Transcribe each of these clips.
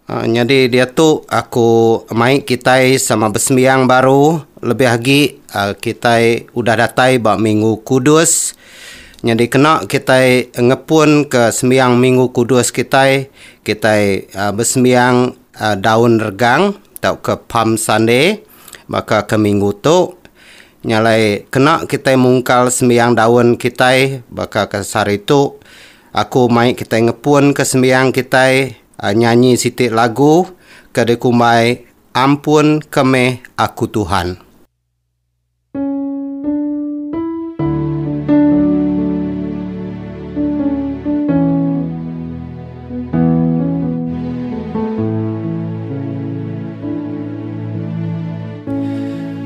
Jadi dia tu aku mai kita sama bersembiang baru lebih lagi kita udah datai bak Minggu Kudus. Jadi kena kita ngepun ke sembiang Minggu Kudus kita bersembiang daun regang atau ke Palm Sunday maka ke minggu tu nyalai kena kita mungkal sembiang daun kita baka ke sari tu aku mai kita ngepun ke sembiang kita nyanyi sitik lagu kedekumai ampun kemeh aku Tuhan.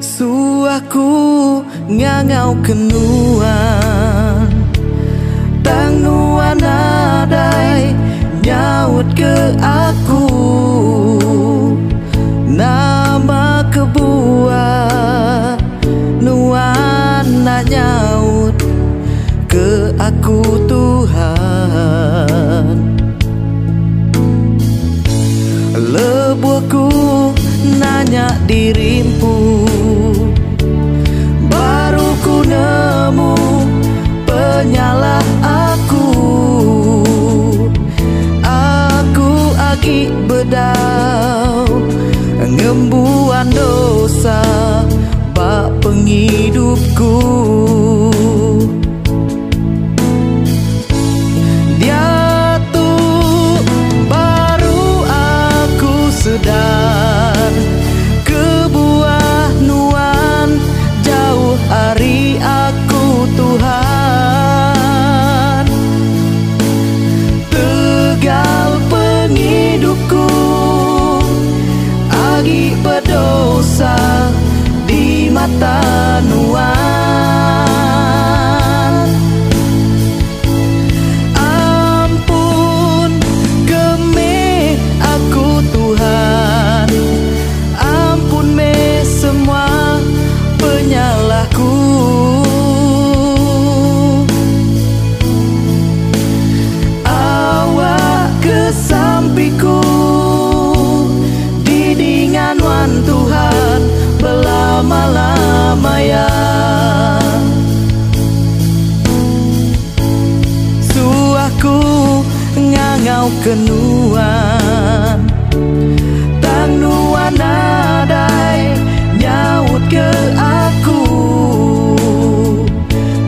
Suaku ngangau kenuan tang nuan adai nyaut ke aku nama kebuah nuan nak nyaut ke aku Tuhan. Lebuhku nanya dirimu baru ku nemu penyalah aku agi bedau ngembuan dosa bak penghidupku. Dia tu baru aku sedar kebuah nuan jauh hari aku Tuhan. Tegal penghidupku agi berdosa di mata nuan. Ampun kemeh aku Tuhan, ampun me semua penyalahku. Awak kesampiku didingan wan Tuhan belama-lama ya. Suaku ngangau kenuan tang nuan adai nyaut ke aku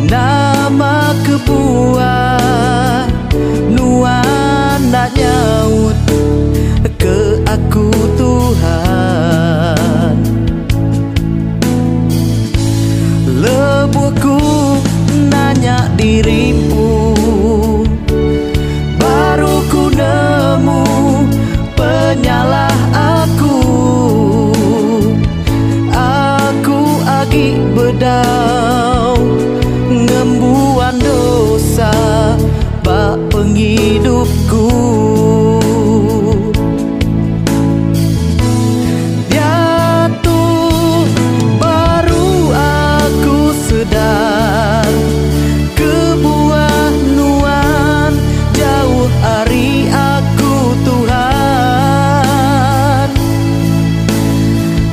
nama kebuah nuan nak nyaut ke aku Tuhan. Lebuhku nanya dirimu baru ku nemu penyalah aku agi bedau ngembuan dosa bak penghidupku. Dia tu baru aku sedar kebuah nuan jauh hari aku Tuhan.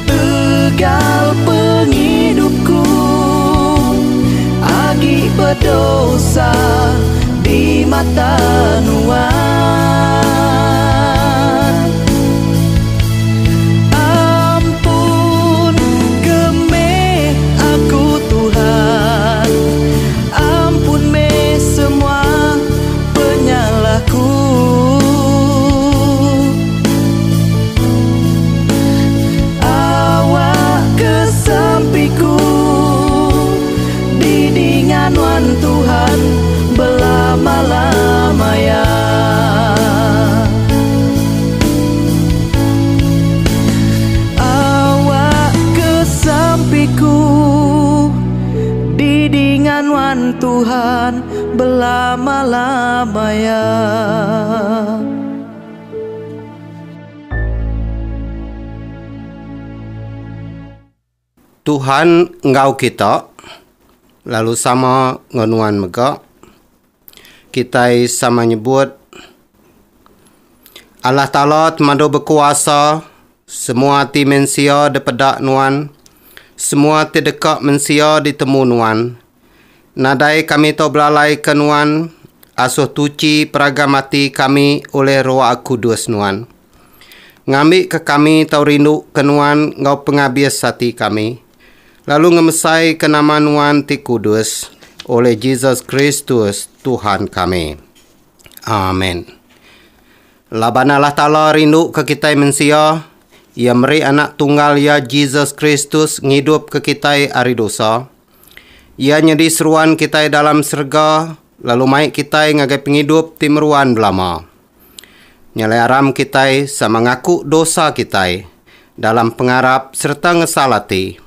Tegal penghidupku agi berdosa di mata nuan. Ampun kemeh aku Tuhan, ampun me semua penyalahku. Awak kesampiku didingan wan Tuhan belama-lama ya. Awak kesampiku didingan wan Tuhan belama-lama ya. Tuhan engkau kita lalu sama ngonuan mega kita sama nyebut Allah Ta'ala temado berkuasa, semua ti mensia depedak nuan, semua ti dekak mensia ditemu nuan. Nadai kami to belalai ke nuan, asuh tuci peragamati kami oleh Roh Kudus nuan. Ngambil ke kami tau rindu ke nuan ngau pengabis hati kami. Lalu ngemesai ke nama nuan ti kudus oleh Jesus Kristus Tuhan kami. Amin. Laban Allah Ta'ala rindu ke kita mensia, ia meri anak tunggal ya Jesus Kristus ngidup ke kita ari dosa. Ia nyedi seruan kita dalam serga, lalu maik kita ngagai pengidup timeruan belama. Nyalai aram kita sama ngaku dosa kita dalam pengarap serta ngesalati.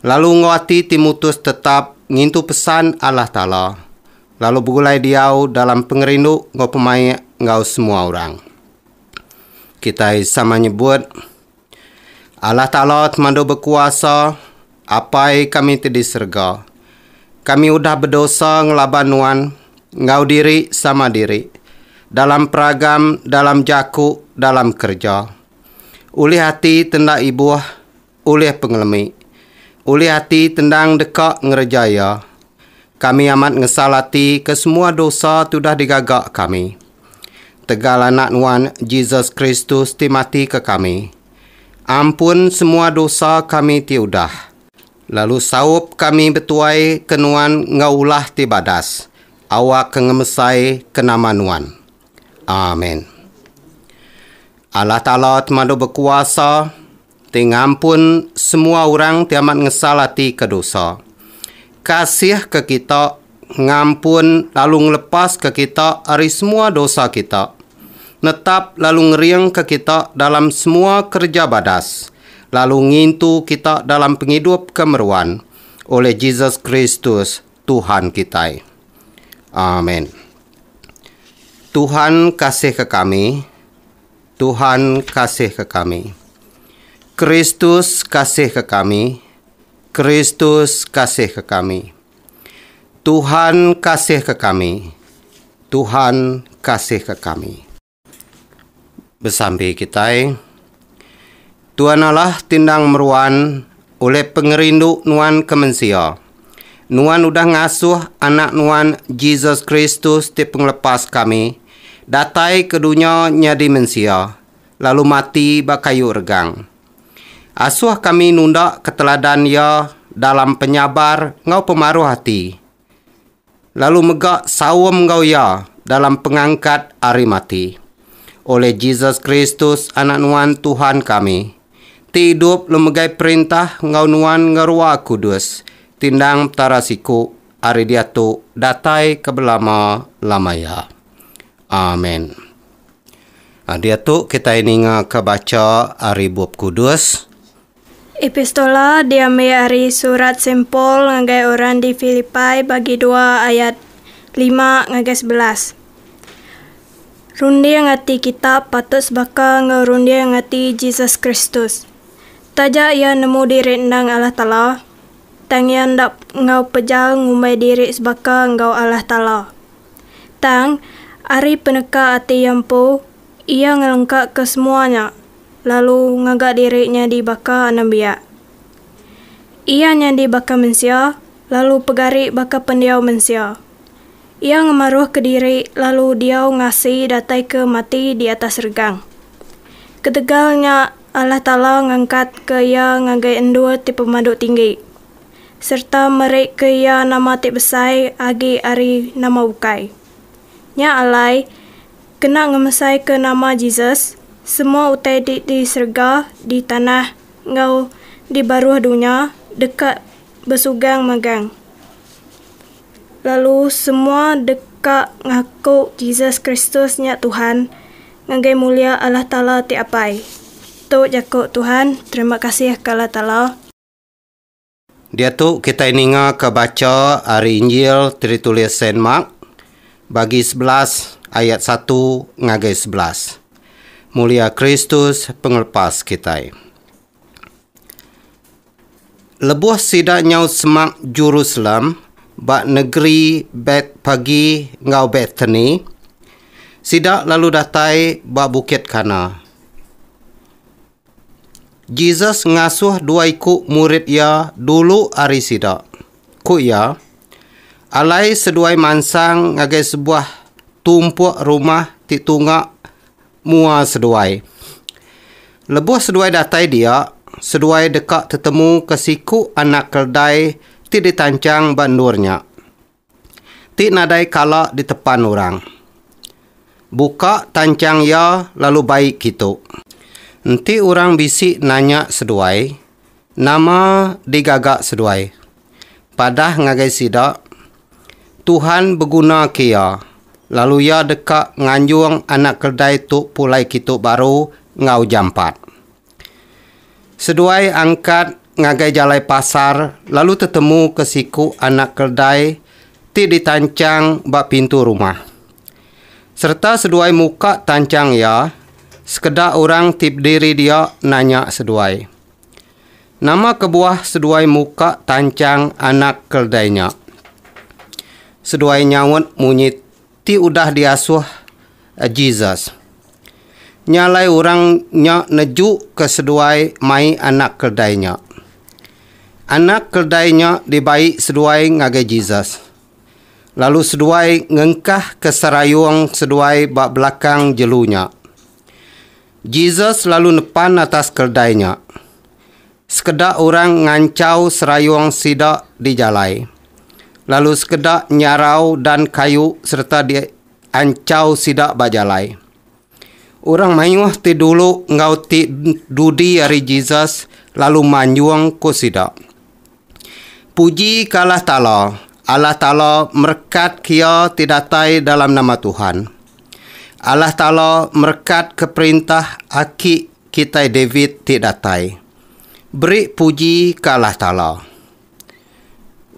Lalu nguati timutus tetap ngintu pesan Allah Ta'ala. Lalu begulai diau dalam pengerindu ngau pemai ngau semua orang. Kita sama nyebut, Allah Ta'ala temado berkuasa, apai kami tadi serga. Kami udah berdosa ngelaban nuan, ngau diri sama diri. Dalam peragam, dalam jaku, dalam kerja. Ulih hati tendak ibuah, ulih pengelemi. Ulih hati tendang dekak ngerjaya. Kami amat ngesalati ke semua dosa sudah digagak kami. Tegal anak nuan Jesus Kristus ti mati ke kami. Ampun semua dosa kami ti udah. Lalu saup kami betuai ke nuan ngaulah ti badas. Awak kengemesai ke nama nuan. Amin. Allah Ta'ala temado berkuasa, tingampun semua orang tiamat ngesalati ke dosa. Kasih ke kita, ngampun lalu ngelepas ke kita dari semua dosa kita. Netap lalu ngeriang ke kita dalam semua kerja badas. Lalu ngintu kita dalam penghidup kemeruan oleh Jesus Kristus Tuhan kita. Amin. Tuhan kasih ke kami. Tuhan kasih ke kami. Kristus kasih ke kami. Kristus kasih ke kami. Tuhan kasih ke kami. Tuhan kasih ke kami. Besambi kita, Tuhan Allah tindang meruan oleh pengerindu nuan kemensia. Nuan udah ngasuh anak nuan Jesus Kristus ti penglepas kami. Datai ke dunia nyadi mensia. Lalu mati bakayu regang. Asuh kami nunda keteladan ya dalam penyabar ngau pemaruh hati. Lalu megak sawam ngau ya dalam pengangkat ari mati. Oleh Jesus Kristus anak nuan Tuhan kami. Ti hidup lumegai perintah ngau nuan ngerua kudus. Tindang tarasiku ari dia tu datai kebelama lamaya. Amin. Dia tu kita ini kebaca ari bab kudus. Epistola diambil dari surat sempol ngagai orang di Filipai bagi 2 ayat 5 ngagai 11. Rundi ngati kita patut sebaka ngerundi ngati Jesus Kristus. Taja ia nemu diri ndang Allah Ta'ala. Tang ia ndak ngau pejal ngumai diri sebaka ngau Allah Ta'ala. Tang ari peneka ati yampu ia ngelengkak ke semuanya. Lalu ngagak dirinya di baka anambia. Ia nyandi baka mensia, lalu pegari baka pendiau mensia. Ia ngemaruh ke diri, lalu diau ngasih datai ke mati di atas regang. Ketegalnya Allah Ta'ala ngangkat ke ia ngagai endua ti pemaduk tinggi. Serta merik ke ia nama ti besai agi ari nama ukai. Nya alai, kena ngemesai ke nama Jesus, semua utai di serga, di tanah, ngau di baruh dunia, dekat besugang magang. Lalu semua dekat ngaku Jesus Kristus nya Tuhan, ngagai mulia Allah Ta'ala ti apai. Tu jakuk Tuhan, terima kasih ke Allah Ta'ala. Dia tu kita ini kebaca hari Injil tertulis Saint Mark bagi 11 ayat 1 ngagai 11. Mulia Kristus penglepas kita. Lebuh sidak nyau semak Jerusalem, bak negeri bet pagi ngau Bethany. Sida lalu datai ba Bukit Kana. Jesus ngasuh dua ikut murid ia dulu hari sida. Ku ia, alai seduai mansang ngagai sebuah tumpuk rumah ti tungak mua seduai. Lebuh seduai datai dia, seduai dekat tetemu ke siku anak keldai ti ditancang bandurnya. Ti nadai kalak di depan orang. Buka tancang ya lalu baik gitu. Nanti orang bisik nanya seduai, nama digagak seduai. Padah ngagai sida, Tuhan berguna kia. Lalu ya dekat nganjung anak keldai tu pulai kitu baru ngau jampat. Seduai angkat ngagai jalai pasar, lalu tetemu ke siku anak keldai ti ditancang bak pintu rumah. Serta seduai muka tancang ya, sekedar orang tip diri dia nanya seduai. Nama kebuah seduai muka tancang anak keldainya. Seduai nyawut munyi ti udah diasuh Jesus. Nyalai orangnya neju ke seduai mai anak keldainya. Anak keldainya dibaik seduai ngagai Jesus. Lalu seduai ngengkah ke serayung seduai bak belakang jelunya. Jesus lalu nepan atas keldainya. Sekedar orang ngancau serayung sida di jalai. Lalu sekedar nyarau dan kayu serta diancau sida bak jalai. Orang mayuh ti dulu ngau ti dudi hari Jesus lalu manjuang ku sida. Puji kalah Ta'ala. Allah Ta'ala merkat kia tidatai dalam nama Tuhan. Allah Ta'ala merkat ke perintah aki kita David tidatai. Beri puji ke Allah Ta'ala.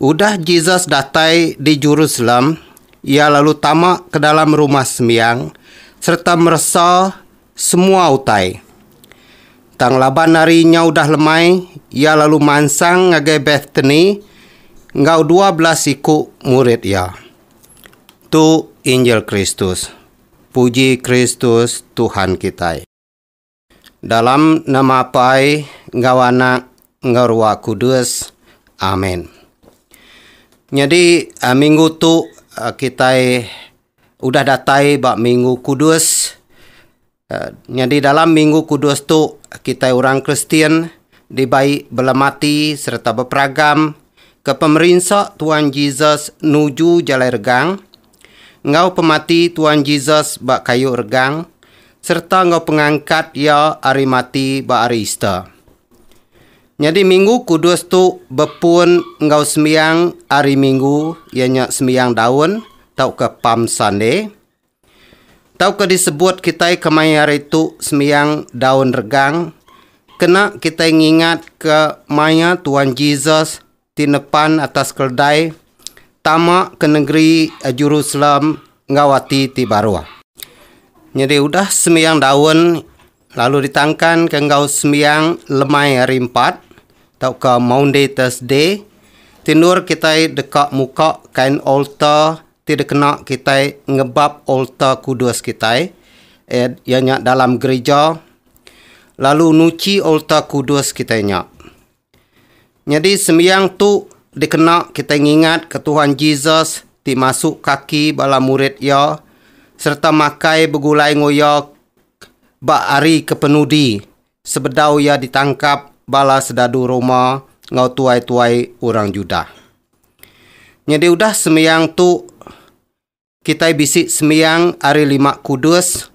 Udah Jesus datai di Jerusalem, ia lalu tamak ke dalam rumah sembiang, serta merasa semua utai. Tang laban harinya udah lemai, ia lalu mansang ngagai Bethany, ngau 12 ikut murid ya. Tu Injil Kristus. Puji Kristus Tuhan kita. Dalam nama Pai, ngau Anak, ngau Roh Kudus. Amin. Jadi minggu tu kita udah datai bak Minggu Kudus. Jadi dalam Minggu Kudus tu kita orang Kristian dibaik belamati serta berperagam ke pemerintah Tuhan Yesus nuju jalai regang, ngau pemati Tuhan Yesus bak kayu regang, serta ngau pengangkat ya hari mati bak hari Easter. Jadi Minggu Kudus tu bepun ngau sembiang hari Minggu, ianya sembiang daun, tau ke Palm Sunday. Tau ke disebut kita kemai hari tu sembiang daun regang, kena kita ingat ke maya Tuhan Yesus tinepan atas keldai, tamak ke negeri Jerusalem ngawati ti barua. Jadi udah sembiang daun, lalu ditangkan ke ngau sembiang lemai hari 4, tau ke Monday Thursday, tindur kita dekat muka kain altar, tidak kena kita ngebab altar kudus kita, ianya dalam gereja, lalu nuci altar kudus kita nya. Jadi sembiang tu dikena kita ingat ke Tuhan Yesus ti masuk kaki bala murid ya serta makai begulai ngoyak bak hari kepenudi sebedau ya ditangkap bala sedadu Roma ngau tuai-tuai orang Juda. Jadi udah sembiang tu kita bisik sembiang hari 5 Kudus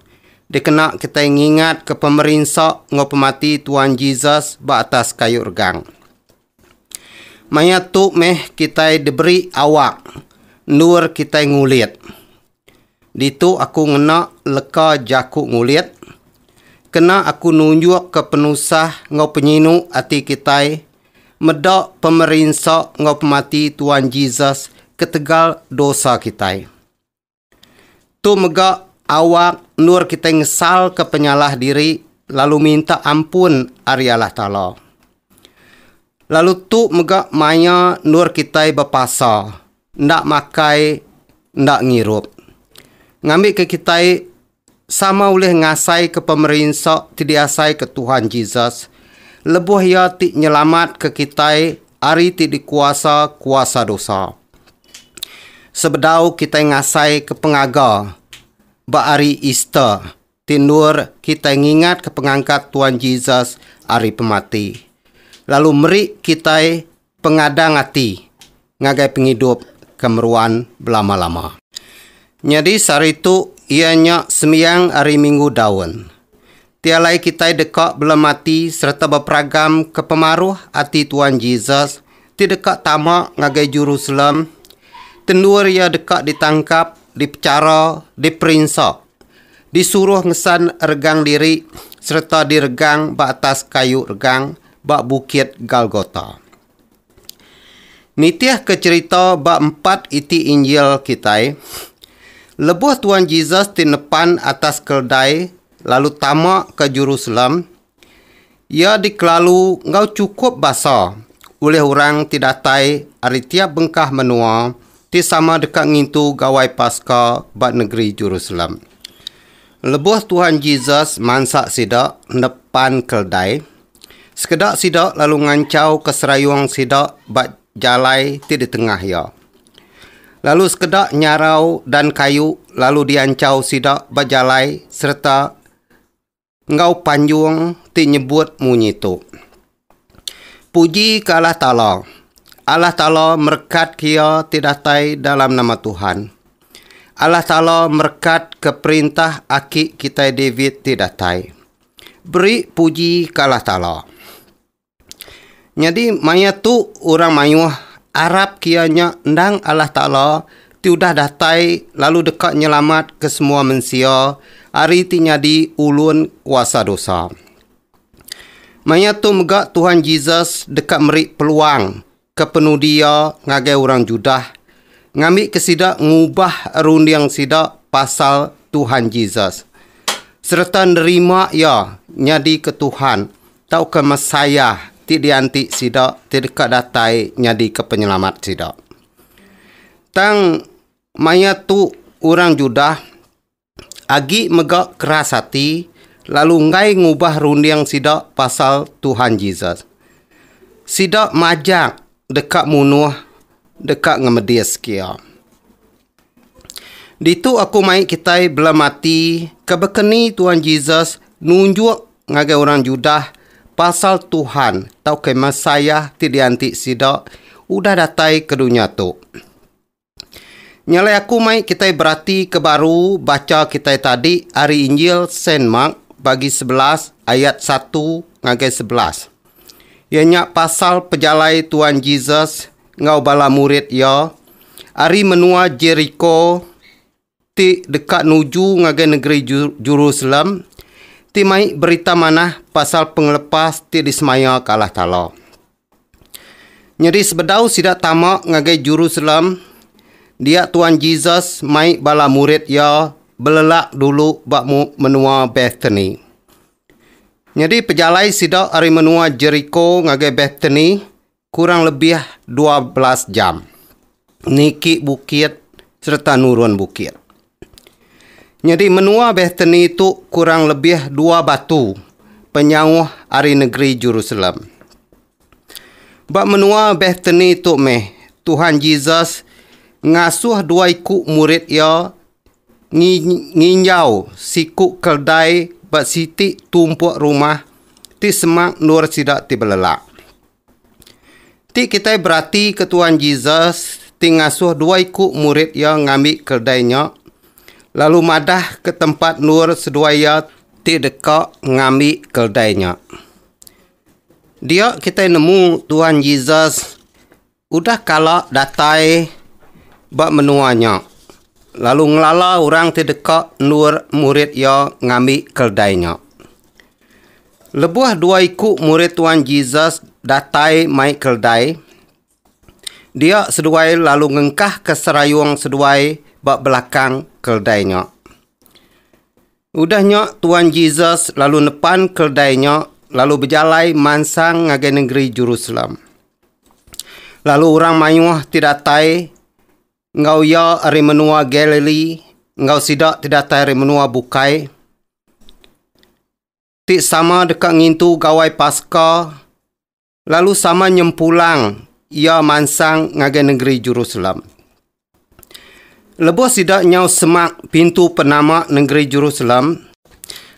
dikena kita ingat ke pemerintah ngau pemati Tuhan Yesus bak atas kayu regang. Maya tu meh kita diberi awak, nur kita ngulit. Ditu aku ngena leka jaku ngulit. Kena aku nunjuk ke penusah ngau penyinu hati kita. Medak pemerintah ngau pemati Tuhan Yesus ketegal dosa kita. Tu megak awak nur kita ngesal ke penyalah diri lalu minta ampun ari Allah Ta'ala. Lalu tu megak maya nur kita berpasa, ndak makai, ndak ngirup. Ngambil ke kita sama oleh ngasai ke pemerintah tidiasai ke Tuhan Yesus. Lebuh ia ti nyelamat ke kita ari ti dikuasa kuasa dosa. Sebedau kita ngasai ke pengaga ba ari Easter. Tindur kita ngingat ke pengangkat Tuhan Yesus ari pemati. Lalu meri kita pengadang hati ngagai penghidup kemeruan belama-lama. Jadi sari itu ianya semiyang hari Minggu daun. Tialai kita dekat belum mati serta berperagam ke pemaruh hati Tuhan Yesus. Ti dekat tamak ngagai Jerusalem. Tendur ia dekat ditangkap, dipecara, diperinsak. Disuruh ngesan regang diri serta diregang bak atas kayu regang bak bukit Golgota. Nitiah ke cerita bak 4 iti Injil kita. Lebuh Tuhan Yesus tinepan atas keldai lalu tamak ke Jerusalem. Ia dikelalu ngau cukup basa oleh orang tidatai ari tiap bengkah menua ti sama dekat ngintu gawai Paskah bak negeri Jerusalem. Lebuh Tuhan Yesus mansak sidak nepan keldai. Sekedak sidak lalu ngancau ke serayung sidak bak jalai ti di tengah ya. Lalu sekedak nyarau dan kayu lalu diancau sidak bak jalai serta ngau panjung ti nyebut munyi tu. Puji ke Allah Ta'ala. Allah Ta'ala merkat kia tidatai dalam nama Tuhan. Allah Ta'ala merkat ke perintah aki kita David tidatai. Beri puji ke Allah Ta'ala. Jadi maya tu orang mayuh Arab kianya ndang Allah Ta'ala tiudah datai lalu dekat nyelamat ke semua manusia hari ti nyadi ulun kuasa dosa. Maya tu megak Tuhan Yesus dekat meri peluang ke penuh dia ngagai orang Judah ngambil kesidak ngubah rundiang sidak pasal Tuhan Yesus. Serta nerima ia nyadi ke Tuhan tau ke Mesayah ti dianti sidak ti dekat datai nyadi ke penyelamat sidak. Tang maya tu orang Judah agi megak keras hati lalu ngai ngubah rundiang sidak pasal Tuhan Yesus. Sidak majak dekat munuh dekat ngemedias kia. Ditu aku mai kita belum mati kebekeni Tuhan Yesus nunjuk ngagai orang Judah pasal Tuhan tau ke Mesayah ti dianti sidak udah datai ke dunia tu. Nyalai aku mai kita berarti ke baru baca kita tadi hari Injil Saint Mark bagi 11 ayat 1 ngagai 11. Ianya pasal pejalai Tuhan Yesus ngau bala murid ya ari menua Jericho ti dekat nuju ngagai negeri Jerusalem ti mai berita manah pasal penglepas ti dismaya ke Allah Ta'ala. Jadi sebedau sidak tamak ngagai Jerusalem dia Tuhan Yesus mai bala murid ya belelak dulu bak menua Bethany. Jadi pejalai sidak ari menua Jericho ngagai Bethany kurang lebih 12 jam. Niki bukit serta nurun bukit. Jadi menua Bethany itu kurang lebih 2 batu penyauh ari negeri Jerusalem. Bak menua Bethany itu Tuhan Yesus ngasuh 2 ikut murid ya nginjau siku keldai bak siti tumpuk rumah ti semak nur sidak ti belelak. Ti kita berarti ke Tuhan Yesus ti ngasuh 2 ikut murid yang ngambil keldainya lalu madah ke tempat nur seduaya ti dekat ngambil keldainya. Dia kita nemu Tuhan Yesus udah kalak datai bak menuanya. Lalu ngelala orang ti dekat nur murid yang ngambil keldainya. Lebuh 2 ikut murid Tuhan Yesus datai mai keldai. Dia seduai lalu ngengkah ke serayung seduai bak belakang keldainya. Udahnya Tuhan Yesus lalu nepan keldainya lalu berjalai mansang ngagai negeri Jerusalem. Lalu orang mayuh tidak tai ngau ya ari menua Galilee, ngau sidak tidak tai ari menua bukai. Ti sama dekat ngintu gawai Paskah. Lalu sama nyempulang ia mansang ngagai negeri Jerusalem. Lepas tidak nyau semak pintu penama negeri Jerusalem,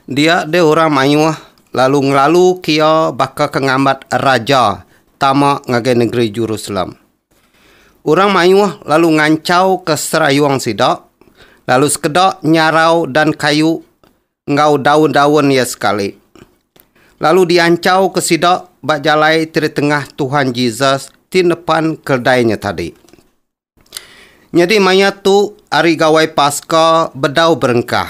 dia de orang mayuah lalu ngelalu kia baka kengambat raja tama ngagai negeri Jerusalem. Orang mayuah lalu ngancau ke serayuang sidak, lalu sekedak nyarau dan kayu ngau daun-daun ya sekali. Lalu diancau ke sidak bak jalai di tengah Tuhan Yesus di depan keldainya tadi. Jadi mayat tu hari gawai Paskah bedau berengkah.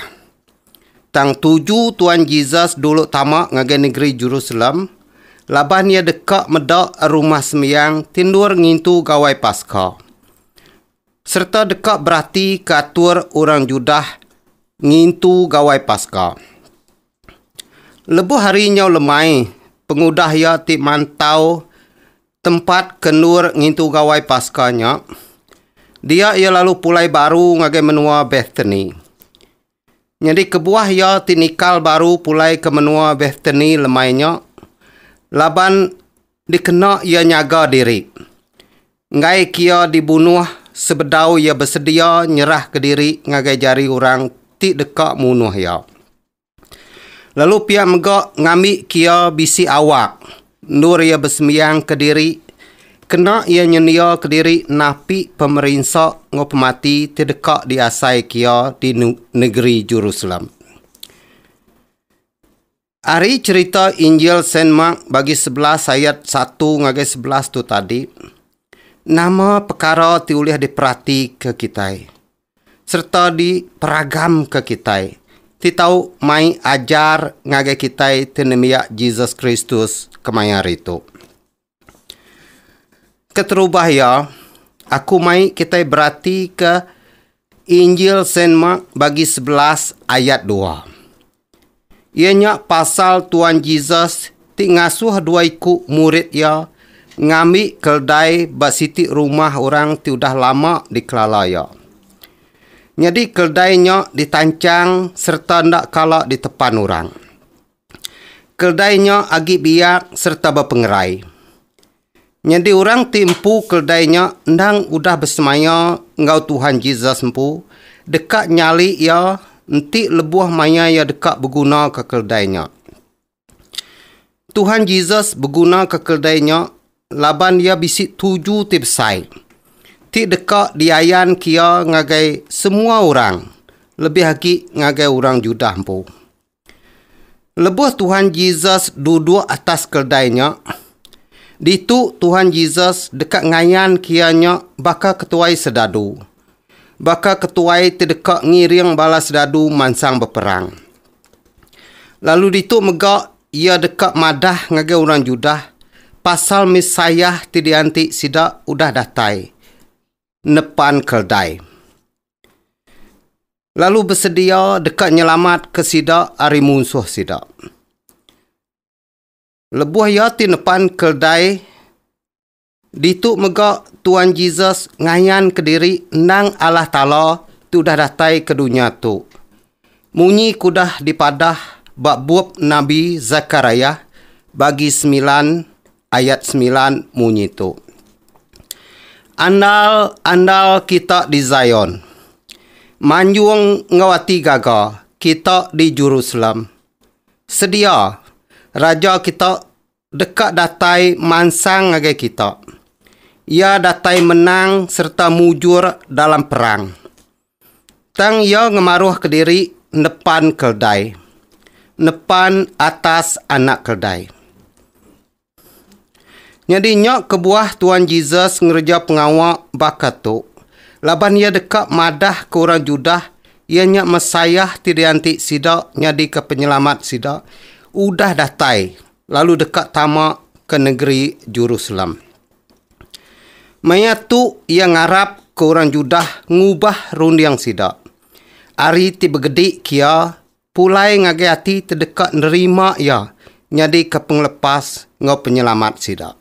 Tang 7 Tuhan Yesus dulu tamak ngagai negeri Jerusalem, laban ia dekat medak rumah sembiang tindur ngintu gawai Paskah. Serta dekat berarti keatur orang Judah ngintu gawai Paskah. Lebuh harinya lemai, pengudah ia ti mantau tempat kenur ngintu gawai Paskahnya. Dia ia lalu pulai baru ngagai menua Bethany. Jadi kebuah ia tinikal baru pulai ke menua Bethany lemainya. Laban dikena ia nyaga diri. Ngai kia dibunuh sebedau ia bersedia nyerah ke diri ngagai jari orang ti dekat munuh ia. Lalu pihak megak ngambil kia bisi awak. Nur ia bersembiang ke diri. Kena ia nyenia ke diri napi pemerintah ngop mati terdekat di asai kia di negeri Jerusalem. Hari cerita Injil Saint Mark bagi 11 ayat 1 ngagai 11 tu tadi. Nama perkara diulih diperhati ke kita. Serta diperagam ke kita. Ti tahu mai ajar ngagai kita tenemiak Jesus Kristus kemayar itu. Keterubah ya, aku mai kita berarti ke Injil Saint Mark bagi 11 ayat 2. Ianya pasal Tuhan Yesus ti ngasuh dua ikut murid ya ngambil keldai basiti rumah orang ti udah lama di Kelalaya. Jadi keldainya ditancang serta ndak kalak di tepan orang. Keldainya agi biak serta berpengerai. Jadi orang timpu keldainya ndang udah bersemaya ngau Tuhan Yesus empu dekat nyali ya enti lebuah maya ya dekat berguna ke keldainya. Tuhan Yesus berguna ke keldainya laban ya bisik 7 tipsai. Ti dekat diayan kia ngagai semua orang. Lebih lagi ngagai orang Judah empu. Lebuh Tuhan Yesus duduk atas keldainya. Ditu Tuhan Yesus dekat ngayan kianya baka ketuai sedadu. Baka ketuai terdekat ngiring balas sedadu mansang berperang. Lalu ditu megak ia dekat madah ngagai orang Judah. Pasal Mesayah tidianti sidak udah datai. Nepan keldai. Lalu bersedia dekat nyelamat ke sidak hari musuh sidak. Lebuh ya ti nepan keldai. Ditu megak Tuhan Yesus ngayan ke diri nang Allah Ta'ala tu dah datai ke dunia tu. Munyi kudah dipadah bak buab Nabi Zakaria bagi 9 ayat 9 munyi tu. Andal kita di Zion. Manjuang ngawati gaga kita di Jerusalem. Sedia raja kita dekat datai mansang ngagai kita. Ia datai menang serta mujur dalam perang. Tang ia ngemaruh ke diri nepan keldai. Nepan atas anak keldai. Jadi nyok kebuah Tuhan Yesus ngerja pengawak bakat tu. Laban ia dekat madah ke orang Judah. Ia nyak Mesayah tidianti sidak nyadi ke penyelamat sidak. Udah datai. Lalu dekat tamak ke negeri Jerusalem. Maya tu ia ngarap ke orang Judah ngubah rundiang sidak. Ari ti begedik kia pulai ngagai hati terdekat nerima ia nyadi ke penglepas ngau penyelamat sidak.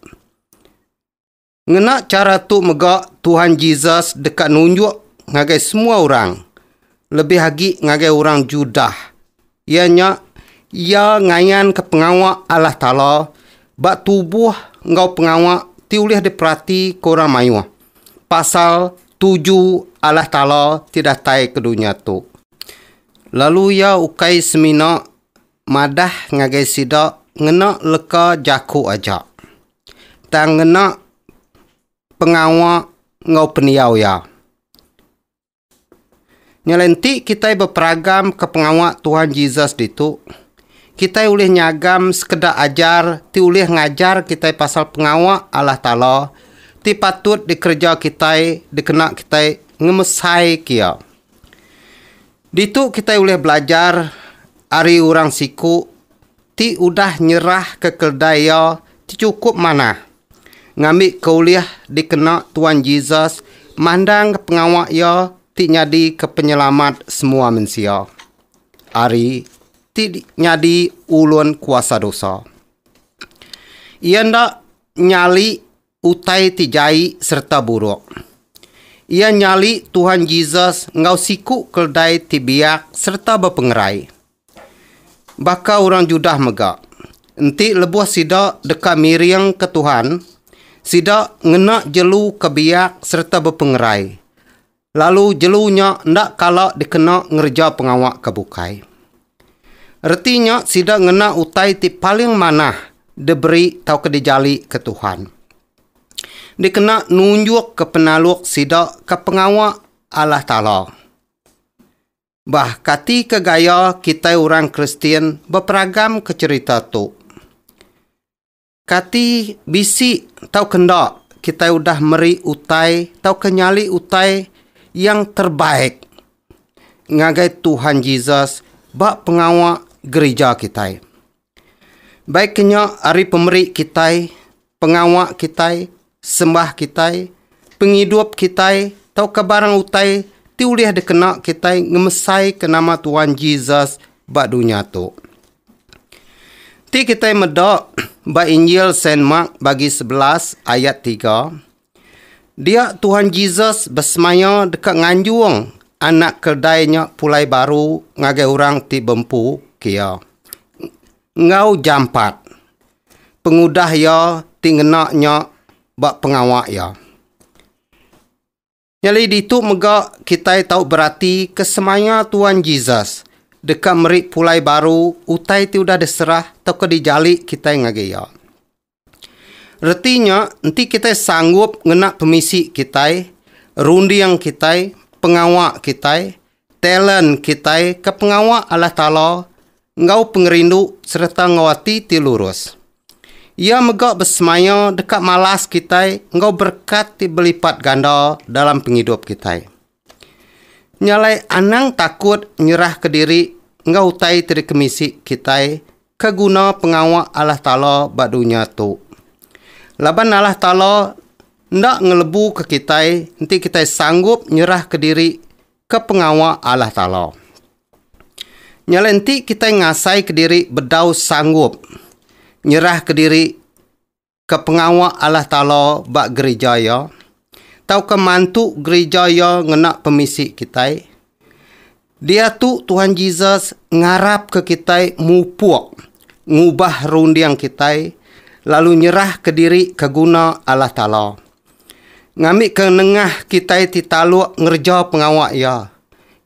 Ngena cara tu megak Tuhan Yesus dekat nunjuk ngagai semua orang. Lebih lagi ngagai orang Judah. Ianya ia ngayan ke pengawak Allah Ta'ala, bak tubuh ngau pengawak ti ulih diperhati korang mayuah. Pasal 7 Allah Ta'ala tidak tai ke dunia tu. Lalu ia ukai semina madah ngagai sidak ngena leka jaku aja. Dan ngena pengawak ngau peniau ya. Nyalenti kita berperagam ke pengawak Tuhan Yesus ditu. Kita boleh nyagam sekedar ajar, ti boleh ngajar kita pasal pengawak Allah Ta'ala. Ti patut dikerja kita, dikena kita ngemesai kia. Ditu kita boleh belajar hari orang siku, ti udah nyerah ke kedaya, ti cukup mana. Ngambil kuliah dikena Tuhan Yesus, mandang ke pengawak ya, ti nyadi ke penyelamat semua manusia. Hari ti nyadi ulun kuasa dosa. Ia ndak nyali utai ti jai serta buruk. Ia nyali Tuhan Yesus ngau siku keldai ti biak serta berpengerai. Baka orang Judah megak. Enti lebuh sida dekat miriang ke Tuhan, sida ngena jelu ke biak serta berpengerai. Lalu jelunya ndak kalak dikena ngerja pengawak kebukai. Artinya sida ngena utai ti paling manah diberi tau ke dijali ke Tuhan. Dikena nunjuk ke penaluk sida ke pengawak Allah Ta'ala. Bah kati ke gaya kita orang Kristian berperagam ke cerita tu. Kati bisi tau kendak kita udah meri utai tau kenyali utai yang terbaik. Ngagai Tuhan Yesus bak pengawak gereja kita. Baiknya hari pemeri kita, pengawak kita, sembah kita, penghidup kita, tau kebarang utai, ti ulih dikena kita ngemesai ke nama Tuhan Yesus bak dunia tu. Ti kita medok bak Injil Saint Mark bagi 11 ayat 3. Dia Tuhan Yesus bersemaya dekat nganjuang anak kedainya pulai baru ngagai orang ti bempu kia. Ngau jampat. Pengudah ya ti ngenaknya bak pengawak ya. Nyali ditu mega kita tahu berarti kesemaya Tuhan Yesus dekat merik pulai baru utai ti udah diserah tau ke dijali kita ngage ya. Artinya nanti kita sanggup ngenak pemisi kita, rundiang kita, pengawak kita, talent kita ke pengawak Allah Ta'ala, ngau pengerindu serta ngawati ti lurus. Ia megak bersemaya dekat malas kita, engkau berkat ti berlipat ganda dalam penghidup kita. Nyalai anang takut nyerah ke diri, engkau utai tiri kemisi kita, keguna pengawak Allah Ta'ala bak dunia tu. Laban Allah Ta'ala ndak ngelebu ke kita, nanti kita sanggup nyerah ke diri ke pengawak Allah Ta'ala. Nyalai nanti kita ngasai ke diri bedau sanggup nyerah ke diri ke pengawak Allah Ta'ala bak gereja ya. Tau ke mantu gereja ya ngenak pemisi kita. Dia tu Tuhan Yesus ngarap ke kita mupuk, ngubah rundiang kita, lalu nyerah ke diri ke guna Allah Ta'ala. Ngambil ke nengah kita titaluk ngerja pengawak ya.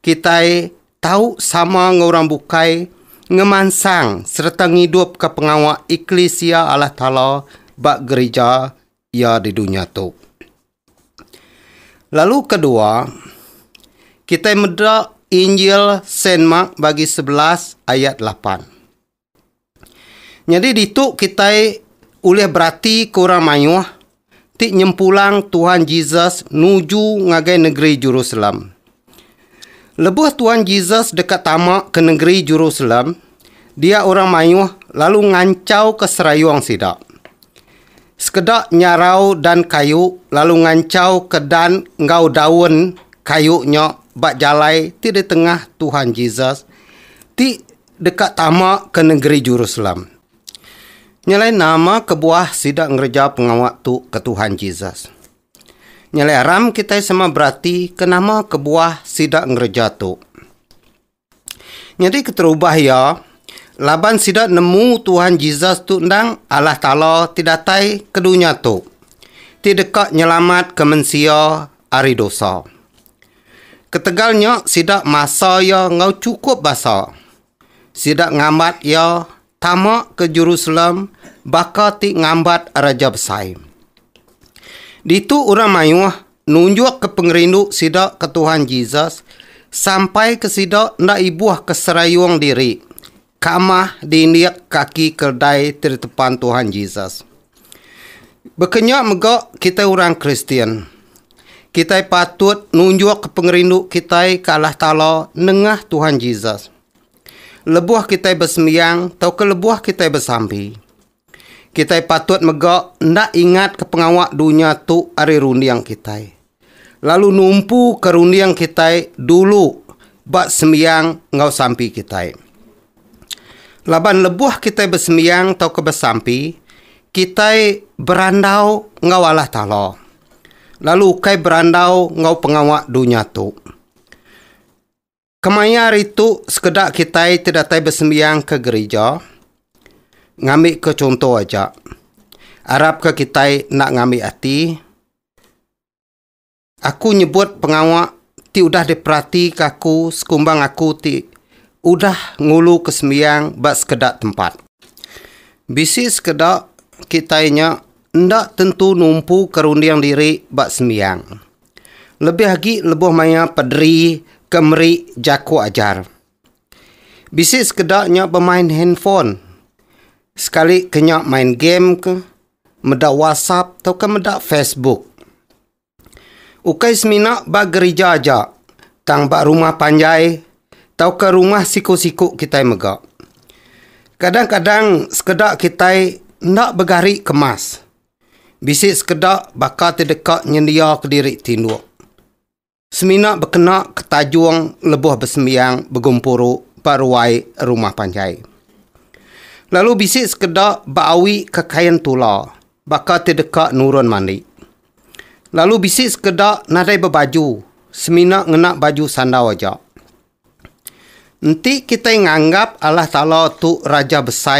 Kita tahu sama ngorang bukai, ngemansang serta ngidup ke pengawak Eklesia Allah Ta'ala bak gereja ya di dunia tu. Lalu kedua, kita medak Injil Saint Mark bagi 11 ayat 8. Jadi ditu kita ulih berarti kurang mayuah ti nyempulang Tuhan Yesus nuju ngagai negeri Jerusalem. Lebuh Tuhan Yesus dekat tamak ke negeri Jerusalem, dia orang mayuh lalu ngancau ke serayuang sidak. Sekedak nyarau dan kayu, lalu ngancau ke dan ngau daun kayunya bak jalai ti di tengah Tuhan Yesus, ti dekat tamak ke negeri Jerusalem. Nyalai nama kebuah sidak ngerja pengawak tu ke Tuhan Yesus. Nyalai aram kita sama berarti ke nama kebuah sidak ngerja tu. Jadi keterubah ya, laban sidak nemu Tuhan Yesus tu ndang Allah Ta'ala tidatai ke dunia tu. Tidak nyelamat ke manusia ari dosa. Ketegalnya sidak masa ya ngau cukup basa. Sidak ngambat ya tamak ke Jerusalem bakal ti ngambat Raja Besar. Ditu orang mayuh nunjuk ke pengerindu sidak ke Tuhan Yesus sampai ke sidak ndak ibuah keserayuang diri. Kamah diniak kaki kedai di depan Tuhan Yesus. Bekenyak megak kita orang Kristian. Kita patut nunjuk ke pengerindu kita ke Allah Ta'ala nengah Tuhan Yesus. Lebuah kita bersembiang atau ke lebuah kita bersambi. Kita patut megak ndak ingat ke pengawak dunia tu ari rundiang kita. Lalu numpu ke rundiang kita dulu bak sembiang ngau sampi kita. Laban lebuah kita bersembiang atau ke bersampi, kita berandau ngau Allah Ta'ala. Lalu kai berandau ngau pengawak dunia tu. Kemayar itu sekedak kita tidak tay bersembiang ke gereja. Ngambil ke contoh aja. Arab ke kita nak ngambil hati. Aku nyebut pengawak ti udah diperhati ke aku sekumbang aku ti udah ngulu ke sembiang bak sekedak tempat. Bisi sekedak kitanya ndak tentu numpu kerundiang diri bak sembiang. Lebih lagi lebuh maya pederi kemeri jaku ajar. Bisi sekedaknya bermain handphone. Sekali kenyak main game ke, medak WhatsApp atau ke medak Facebook. Ukai semina bak gereja aja. Tang bak rumah panjai tau ke rumah siku-siku kita megak. Kadang-kadang sekedak kita nak bergari kemas. Bisik sekedak bakal terdekat nyendia ke diri tinduk. Semina berkena ketajuang lebuh bersembiang bergumpuru paruai rumah panjai. Lalu bisik sekedak baawi ke kain tula bakal terdekat nurun mandi. Lalu bisik sekedak nadai berbaju. Semina ngenak baju sandal aja. Nanti kita nganggap Allah Ta'ala tu Raja Besar,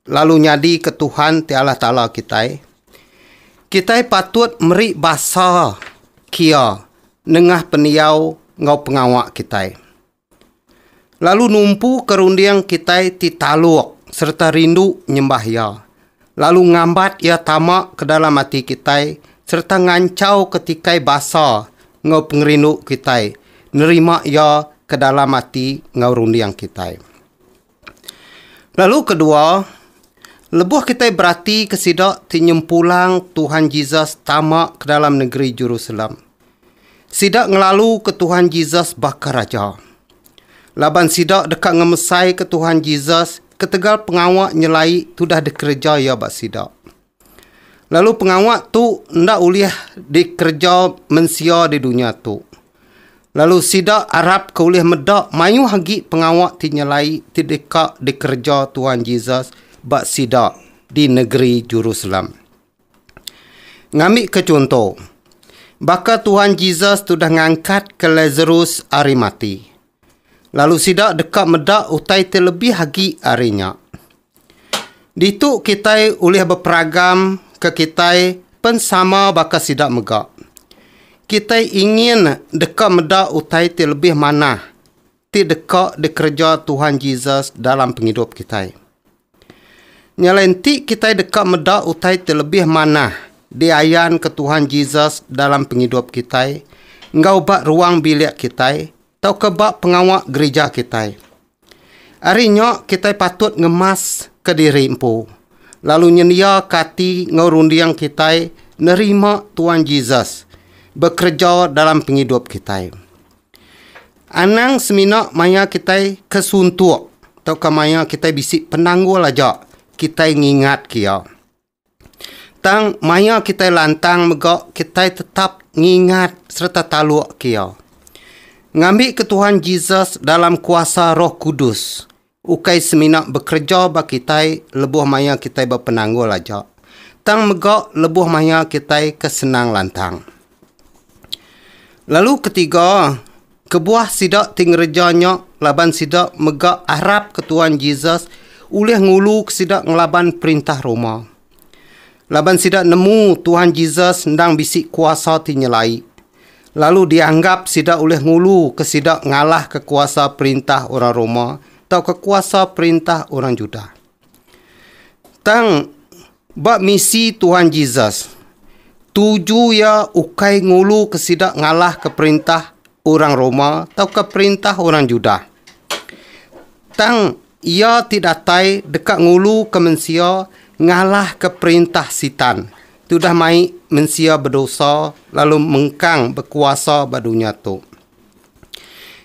lalu nyadi ke Tuhan ti Allah Ta'ala kita. Kita patut meri basa kia nengah peniau ngau pengawak kita. Lalu numpu kerundiang kita ti taluk serta rindu nyembah ya. Lalu ngambat ya tamak ke dalam hati kita serta ngancau ketika basa ngau pengerindu kita. Nerima ya ke dalam hati ngau rundiang kita. Lalu kedua, lebuh kita berarti kesidak tinyempulang Tuhan Yesus tamak ke dalam negeri Jerusalem. Sidak ngelalu ke Tuhan Yesus bakar raja. Laban sidak dekat ngemesai ke Tuhan Yesus, ketegal pengawak nyelai tu dah dikerja ya bak sidak. Lalu pengawak tu ndak uliah dikerja mensia di dunia tu. Lalu sidak Arab ke ulih medak mayu hagi pengawak ti nyelai ti dekat dikerja Tuhan Yesus bak sidak di negeri Jerusalem. Ngambil ke contoh, bakal Tuhan Yesus tu dah ngangkat ke Lazarus ari mati. Lalu sidak dekat medak utai terlebih hagi arinya. Ditu kita ulih berperagam ke kita pensama bakal sidak megak. Kita ingin dekat medak utai terlebih mana ti dekat dikerja Tuhan Yesus dalam penghidup kita. Nyalenti kita dekat medak utai terlebih mana diayan ke Tuhan Yesus dalam penghidup kita. Ngau bak ruang bilik kita tau ke bak pengawak gereja kita. Harinya kita patut ngemas ke diri empu. Lalu nyendia kati ngau rundiang kita nerima Tuhan Yesus bekerja dalam penghidup kita. Anang semina maya kita kesuntuk atau ke maya kita bisik penanggul aja kita ngingat kia. Tang maya kita lantang megak kita tetap ngingat serta taluk kia. Ngambil ke Tuhan Yesus dalam kuasa Roh Kudus. Ukai semina bekerja bagi kita lebuh maya kita berpenanggul aja. Tang megak lebuh maya kita kesenang lantang. Lalu ketiga, kebuah sidak tinggerjanya laban sidak megak harap ke Tuhan Yesus uleh ngulu kesidak ngelaban perintah Roma. Laban sidak nemu Tuhan Yesus ndang bisik kuasa ti nyelai. Lalu dianggap sidak uleh ngulu kesidak ngalah kekuasa perintah orang Roma atau kekuasa perintah orang Juda. Tang bak misi Tuhan Yesus, tuju ya ukai ngulu kesidak ngalah ke perintah orang Roma atau ke perintah orang Juda. Tang ia tidak tai dekat ngulu ke mensia ngalah ke perintah sitan. Tu dah mai mensia berdosa lalu mengkang berkuasa badunya tu.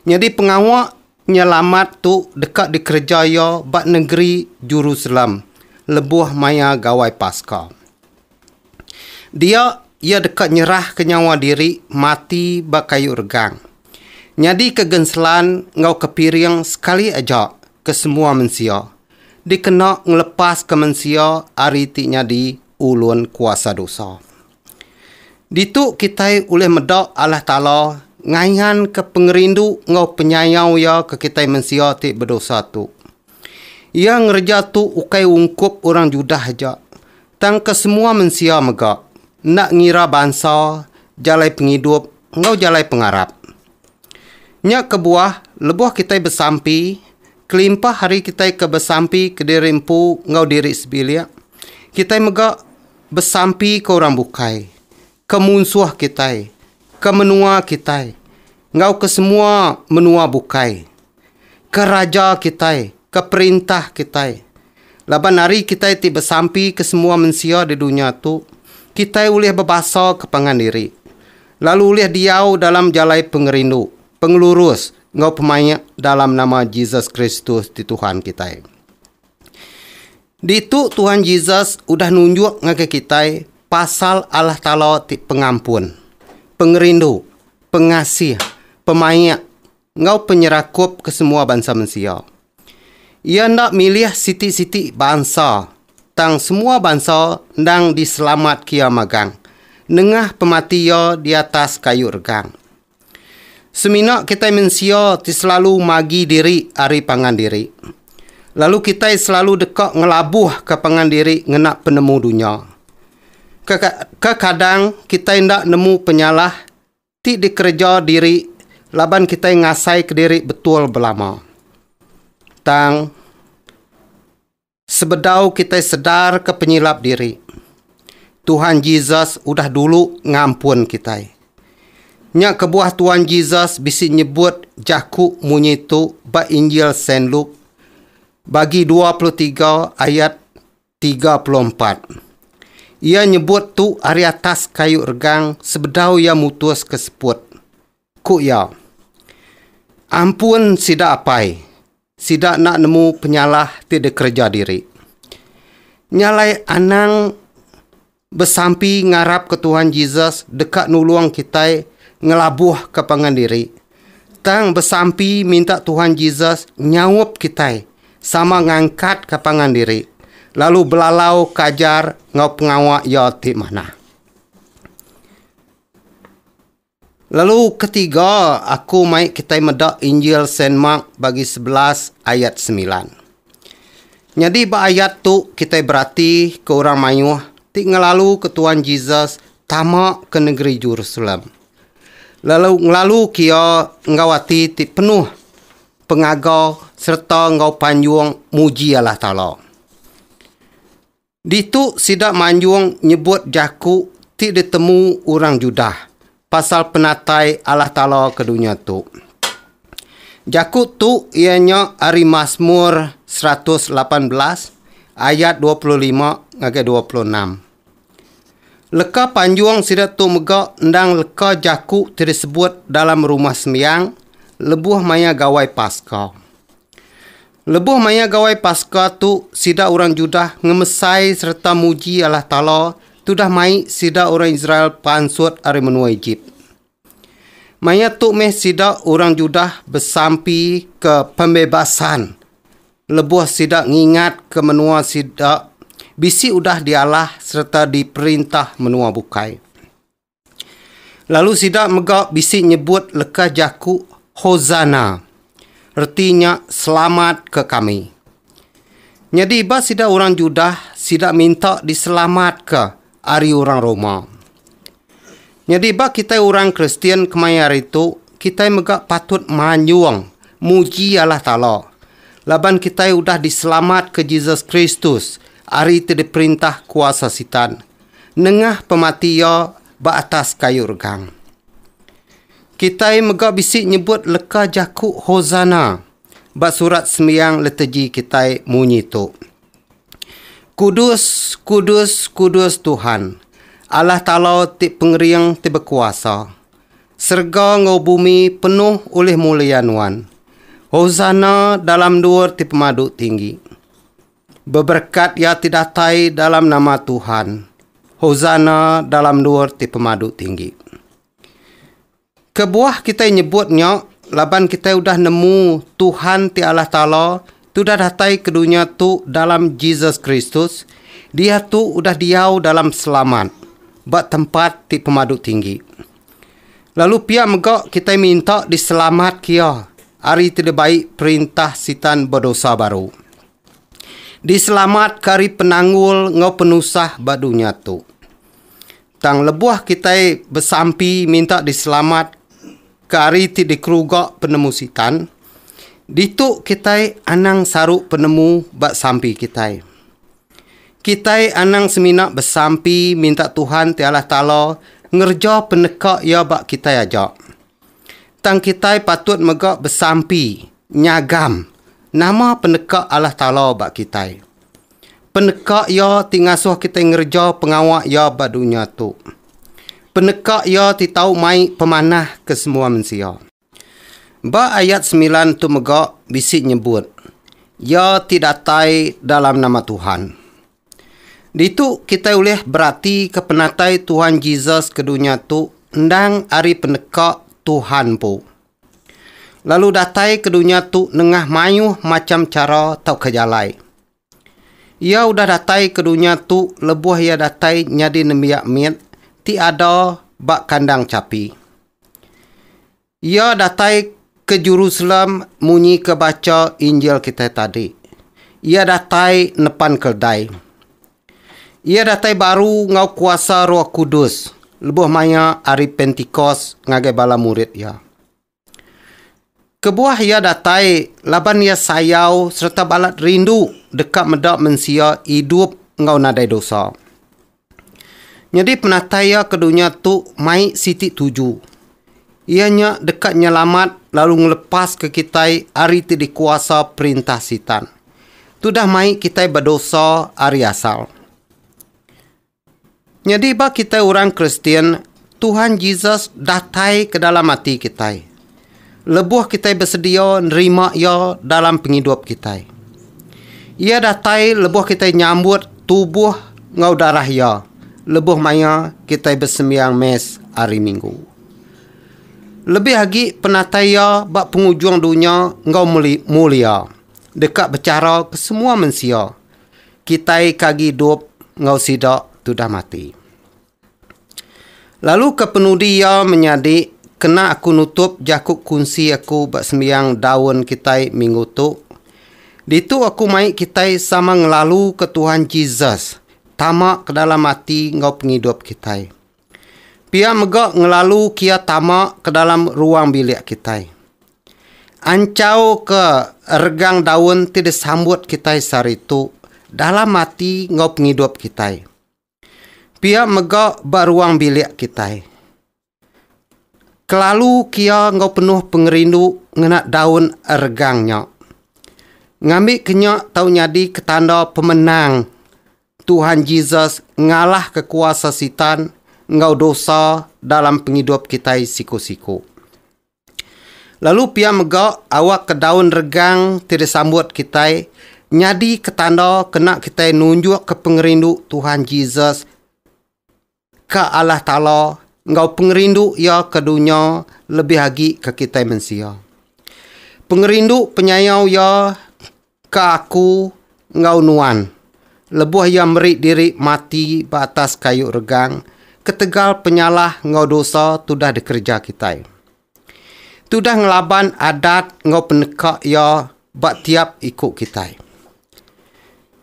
Jadi pengawak nyelamat tu dekat dikerja ya bak negeri Jerusalem. Lebuh maya gawai Paskah. Ia dekat nyerah ke nyawa diri mati bak kayu regang. Jadi kegenselan ngau kepiring sekali aja ke semua mensia. Dikena ngelepas ke mensia ari ti nyadi ulun kuasa dosa. Ditu kita oleh medak Allah Ta'ala ngayan ke pengerindu ngau penyayau ya ke kita mensia ti berdosa tu. Ia ngerja tu ukai ungkup orang Judah aja. Tang ke semua mensia megak. Nak ngira bangsa, jalai penghidup, ngau jalai pengarap. Nyak kebuah, lebuah kita bersampi, kelimpah hari kita ke bersampi ke dirimpu ngau diri sebilia. Kita megak bersampi ke orang bukai, ke munsuh kita, ke menua kita, ngau ke semua menua bukai, ke raja kita, ke perintah kita. Laban hari kita tiba sampai ke semua mensia di dunia tu, kita boleh berbahasa ke pangan diri. Lalu boleh diau dalam jalai pengerindu, pengelurus, ngau pemayak dalam nama Yesus Kristus di Tuhan kita. Di tu Tuhan Yesus udah nunjuk ngake kita pasal Allah Ta'ala ti pengampun, pengerindu, pengasih, pemayak, ngau penyerakup ke semua bangsa mensia. Ia nak milih siti-siti bangsa. Tang semua bangsa ndang diselamat kia magang. Nengah pemati ia di atas kayu regang. Seminak kita mensia ti selalu magi diri ari pangan diri. Lalu kita selalu dekat ngelabuh ke pangan diri ngenak penemu dunia. Kadang kita ndak nemu penyalah ti dikerja diri laban kita ngasai ke diri betul belama. Tang sebedau kita sedar ke penyilap diri. Tuhan Yesus udah dulu ngampun kita. Nyak kebuah Tuhan Yesus bisi nyebut jaku munyi tu ba Injil Saint Luke bagi 23 ayat 34. Ia nyebut tu ari atas kayu regang sebedau ia mutus ke seput. Ku ya. Ampun sida apai. Sidak nak nemu penyalah tidak kerja diri. Nyalai anang bersampi ngarap ke Tuhan Yesus dekat nuluang kita ngelabuh ke pangan diri. Tang bersampi minta Tuhan Yesus nyawup kita sama ngangkat ke pangan diri. Lalu belalau kajar ngau pengawak ya ti mana. Lalu ketiga, aku mai kita medak Injil Saint Mark bagi 11 ayat 9. Jadi ba ayat tu kita berarti ke orang mayuh ti ngelalu ke Tuhan Yesus tamak ke negeri Jerusalem. Lalu kia ngawati ti penuh pengagau serta ngau panjung muji Allah Ta'ala. Ditu sidak manjung nyebut jaku ti ditemu orang Judah. Pasal penatai Allah Ta'ala ke dunia tu. Jakut tu ianya ari Mazmur 118 ayat 25 ngake 26. Leka panjuang sida tu megak ndang leka jaku tersebut dalam rumah sembiang lebuh maya gawai Paskah. Lebuh maya gawai Paskah tu sida orang Judah ngemesai serta muji Allah Ta'ala tu dah mai sida orang Israel pansut ari menua Egypt. Maya tu meh sida orang Judah bersampi ke pembebasan. Lebuh sida ngingat ke menua sida bisi udah dialah serta diperintah menua bukai. Lalu sida megak bisi nyebut leka jaku Hosana. Artinya selamat ke kami. Jadi iba sida orang Judah sida minta diselamat ke ari orang Roma. Jadi iba kita orang Kristian kemayar itu, kita megak patut manyuang, muji Allah Ta'ala. Laban kita udah diselamat ke Jesus Kristus, ari itu diperintah kuasa sitan. Nengah pematiya ba atas kayu regang. Kita megak bisik nyebut leka jaku hozana. Ba surat sembiang leteji kita munyi tu. Kudus, kudus, kudus Tuhan. Allah Ta'ala ti pengeriang ti berkuasa. Serga ngau bumi penuh oleh mulianuan. Hozana dalam duur ti pemaduk tinggi. Berberkat ya tidak tai dalam nama Tuhan. Hozana dalam duur ti pemaduk tinggi. Kebuah kita nyebutnya, laban kita udah nemu Tuhan ti Allah Ta'ala, tu dah datai ke dunia tu dalam Jesus Kristus. Dia tu udah diau dalam selamat. Bak tempat ti pemaduk tinggi. Lalu pihak megak kita minta diselamat kia. Hari tidak baik perintah sitan berdosa baru. Diselamat kari penanggul ngau penusah badunya tu. Tang lebuah kita bersampi minta diselamat kari tidak dikerugak penemu sitan. Ditu kita anang saruk penemu bak sampi kita. Kita anang seminak bersampi minta Tuhan ti Allah Ta'ala ngerja penekak ya bak kita ajak. Tang kita patut megak bersampi, nyagam, nama penekak Allah Ta'ala bak kita. Penekak ya ti ngasuh kita ngerja pengawak ya bak dunia tu. Penekak ya ti tahu mai pemanah ke semua manusia. Ba ayat 9 tu megak bisik nyebut, ya tidak tai dalam nama Tuhan. Ditu kita boleh berarti ke penatai Tuhan Jesus ke dunia tu ndang ari penekak Tuhan po. Lalu datai ke dunia tu nengah mayuh macam cara tau kejalai. Ia udah datai ke dunia tu lebuh ia datai nyadi nemiak miat ti ada bak kandang capi. Ia datai ke Jerusalem munyi ke baca Injil kita tadi. Ia datai nepan keldai. Ia datai baru ngau kuasa Roh Kudus. Lebuh maya hari Pentikos ngagai bala murid ya. Kebuah ia datai laban ia sayau serta balat rindu dekat medak mensia hidup ngau nadai dosa. Jadi penataya ke dunia tu mai siti tuju. Ianya dekat nyelamat lalu ngelepas ke kita hari ti dikuasa perintah sitan. Tu dah mai kita berdosa hari asal. Jadi bak kita orang Kristian, Tuhan Yesus datai ke dalam hati kita. Lebuh kita bersedia nerima ia dalam penghidup kita. Ia datai lebuh kita nyambut tubuh ngau darah ia. Lebuh maya kita bersembiang mes hari Minggu. Lebih lagi penataya bak pengujung dunia ngau mulia. Dekat bercara ke semua manusia. Kita kagi hidup ngau sidak tu dah mati. Lalu kepenudi ia menyadi, kena aku nutup jakuk kunci aku bak sembiang daun kita minggu tu. Ditu aku mai kita sama ngelalu ke Tuhan Jesus. Tamak ke dalam hati ngau penghidup kita. Pia megak ngelalu kia tamak ke dalam ruang bilik kita. Ancau ke regang daun tidak sambut kita sehari itu. Dalam hati ngau penghidup kita. Pia megak baruang bilik kita. Kelalu kia ngau penuh pengerindu ngenak daun regangnya. Ngambil kenyak tau nyadi ketanda pemenang. Tuhan Jesus ngalah kekuasa sitan ngau dosa dalam penghidup kita siku-siku. Lalu pia megak awak ke daun regang tidak sambut kita. Nyadi ketanda kena kita nunjuk ke pengerindu Tuhan Jesus ke Allah Ta'ala, ngau pengerindu ia ke dunia lebih lagi ke kita manusia. Pengerindu penyayau ia ke aku ngau nuan. Lebuh ia merik diri mati batas kayu regang. Ketegal penyalah ngau dosa tu dah dikerja kita. Tu dah ngelaban adat ngau penekak ia bak tiap ikut kita.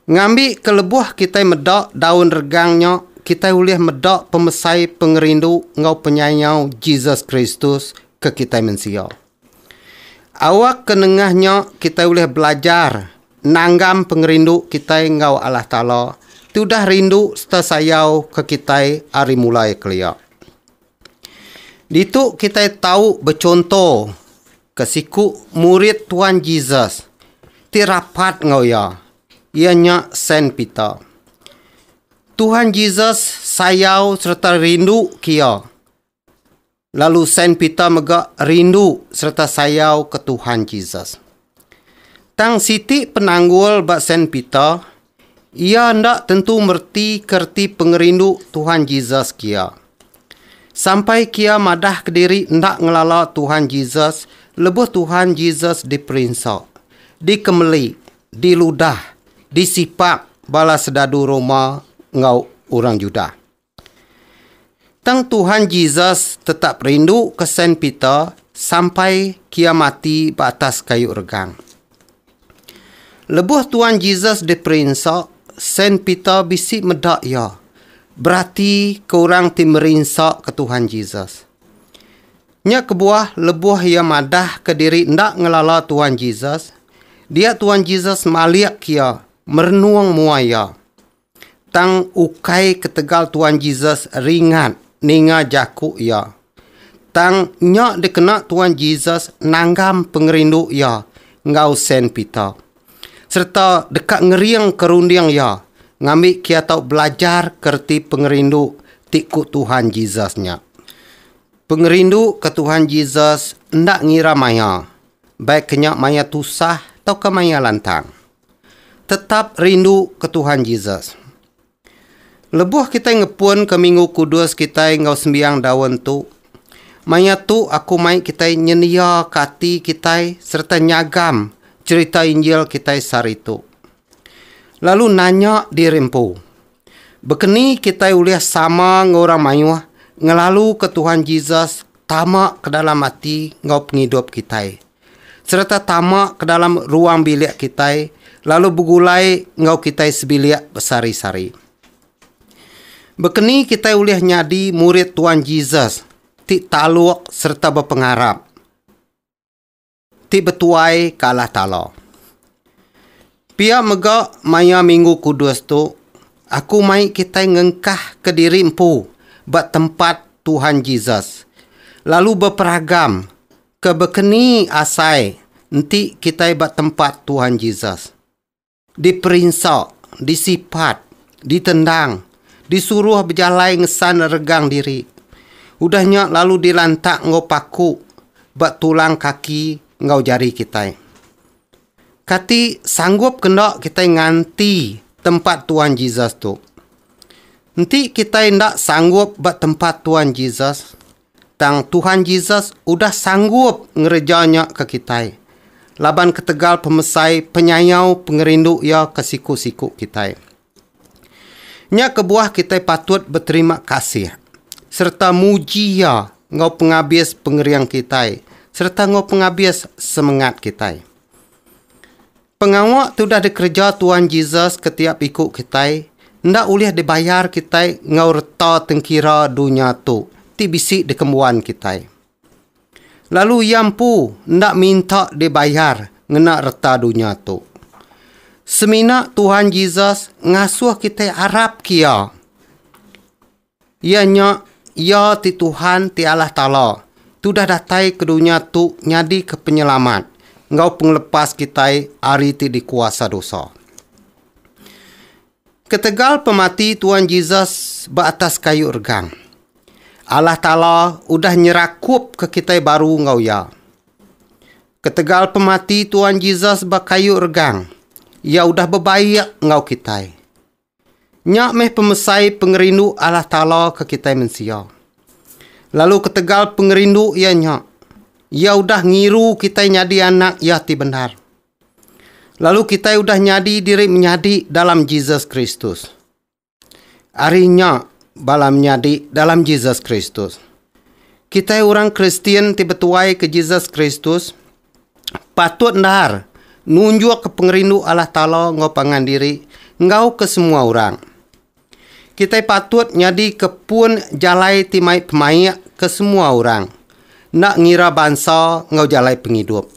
Ngambil kelebuh kita medok daun regangnya, kita boleh medok pemesai pengerindu ngau penyayau Jesus Kristus ke kita manusia. Awak kenengahnya kita boleh belajar nanggam pengerindu kita ngau Allah Ta'ala. Tudah rindu setasayau ke kita hari mulai kelia. Ditu kita tahu bercontoh kesiku murid Tuhan Jesus. Ti rapat ngau ya. Ianya Saint Peter. Tuhan Jesus sayau serta rindu kia. Lalu Saint Peter mega rindu serta sayau ke Tuhan Jesus. Tang siti penanggul bak Saint Peter, ia ndak tentu merti kerti pengerindu Tuhan Jesus kia. Sampai kia madah ke diri ndak ngelala Tuhan Jesus, lebuh Tuhan Jesus diperinsak, dikemeli, diludah, disipak bala sedadu Roma ngau orang Juda. Tang Tuhan Jesus tetap rindu ke Saint Peter sampai kia mati batas kayu regang. Lebuh Tuhan Jesus diperinsak, Saint Peter bisik medak ya. Berarti korang ti merinsak ke Tuhan Jesus. Nya kebuah lebuh ia madah ke diri ndak ngelala Tuhan Jesus. Dia Tuhan Jesus maliak kia merenung muaya. Tang ukai ketegal Tuhan Jesus ringan ninga jaku ya. Tang nyak dikena Tuhan Jesus nanggam pengerindu ya ngau Saint Peter. Serta dekat ngeriang kerundiang ya ngambil kia tau belajar kerti pengerindu tiku Tuhan Jesusnya. Pengerindu ke Tuhan Jesus ndak ngira maya. Baik kenyak maya tusah atau ke maya lantang. Tetap rindu ke Tuhan Jesus. Lebuh kita ngepun ke Minggu Kudus kita ngau sembiang daun tu. Maya tu aku mai kita nyenia kati kita serta nyagam cerita Injil kita sari tu. Lalu nanya di rempu. Bekeni kita uliah sama ngorang mayuah ngelalu ke Tuhan Jesus tamak ke dalam hati ngau penghidup kita. Serta tamak ke dalam ruang bilik kita. Lalu begulai ngau kita sebiliak besari-sari. Bekeni kita uliah nyadi murid Tuhan Jesus. Ti taluk serta berpengharap. Ti betuai kalah talo. Pia mega maya Minggu Kudus tu. Aku mai kita ngengkah ke diri empu. Bat tempat Tuhan Jesus. Lalu berperagam. Ke bekeni asai. Nanti kita bat tempat Tuhan Jesus. Diperinsak, disipat, ditendang, disuruh berjalai ngesan regang diri. Udahnya lalu dilantak ngau paku, bak tulang kaki ngau jari kita. Kati sanggup kendak kita nganti tempat Tuhan Jesus tu. Nanti kita ndak sanggup bak tempat Tuhan Jesus. Tang Tuhan Jesus udah sanggup ngerejanya ke kita. Laban ketegal pemesai penyayau pengerindu ya ke siku-siku kita. Nya kebuah kita patut berterima kasih. Serta muji ya ngau pengabis pengeriang kita. Serta ngau pengabis semangat kita. Pengawak tu dah dikerja Tuhan Jesus ketiap ikut kita. Ndak ulih dibayar kita ngau reta tengkira dunia tu. Ti bisik dikembuan kita. Lalu yampu ndak minta dibayar ngena reta dunia tu. Semina Tuhan Jesus ngasuh kita Arab kia. Ianya ya ti Tuhan ti Allah Ta'ala. Tu dah datai ke dunia tu nyadi ke penyelamat. Ngau penglepas kita hari ti di kuasa dosa. Ketegal pemati Tuhan Jesus beratas kayu regang. Allah Ta'ala udah nyerakup ke kita baru ngau ya. Ketegal pemati Tuhan Jesus bakayu regang. Ya udah bebaik ngau kita. Nyak meh pemesai pengerindu Allah Ta'ala ke kita manusia. Lalu ketegal pengerindu ya nyak. Ya udah ngiru kita nyadi anak ya ti benar. Lalu kita udah nyadi diri menyadi dalam Jesus Kristus. Arinya balam nyadi dalam Jesus Kristus. Kita orang Kristian tiba tuai ke Jesus Kristus. Patut ndar nunjuk ke pengerindu Allah Ta'ala ngau pangan diri. Engkau ke semua orang. Kita patut nyadi kepun jalai timai pemayak ke semua orang. Nak ngira bangsa ngau jalai penghidup.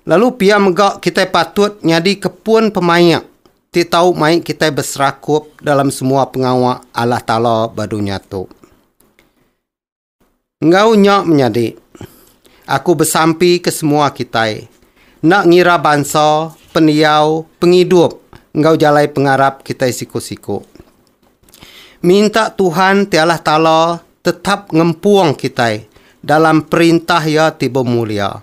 Lalu pia megak kita patut nyadi kepun pemayak. Ti tahu mai kita berserakup dalam semua pengawak Allah Ta'ala badunya tu. Engkau nyak menyadi. Aku bersampi ke semua kita. Nak ngira bangsa, peniau, penghidup. Engkau jalai pengarap kita siku-siku. Minta Tuhan ti Allah Ta'ala tetap ngempuang kita dalam perintah ya tiba mulia.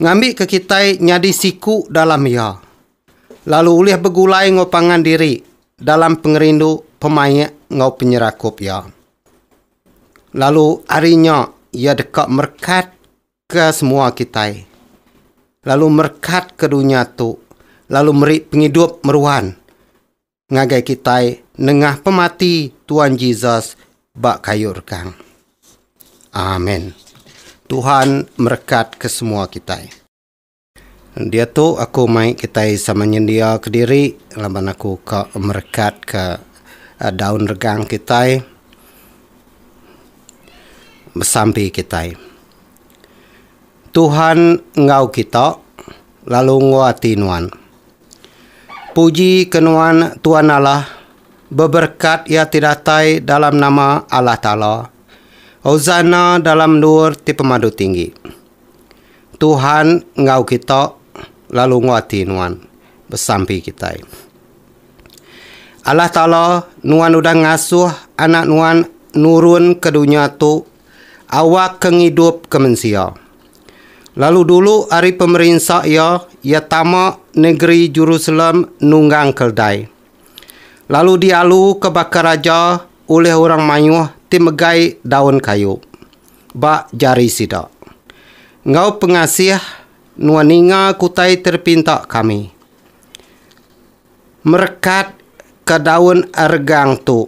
Ngambil ke kita nyadi siku dalam ya. Lalu ulih begulai ngopangan diri dalam pengerindu pemayak ngau penyerakup ya. Lalu harinya ia dekat merkat ke semua kita. Lalu merkat ke dunia tu. Lalu meri penghidup meruan. Ngagai kita nengah pemati Tuhan Yesus bak kayu rekang. Amin. Tuhan merekat ke semua kita. Dia tu aku mai kita sama nyendia ke diri. Laban aku ke merekat ke daun regang kita. Bersampi kita. Tuhan ngau kita. Lalu nguati nuan. Puji kenuan Tuhan Allah. Berberkat ia tidatai dalam nama Allah Ta'ala. Hosana dalam nur ti pemadu tinggi. Tuhan ngau kita. Lalu nguati nuan bersampi kita. Allah Ta'ala nuan udah ngasuh anak nuan nurun ke dunia tu. Awak kengidup ke manusia. Lalu dulu hari pemerintah ia tamak negeri Jerusalem nunggang keldai. Lalu dialu ke bakar raja oleh orang mayuh timegai daun kayu. Bak jari sidak. Ngau pengasih nuaninga kutai terpinta kami. Merekat ke daun ergang tu.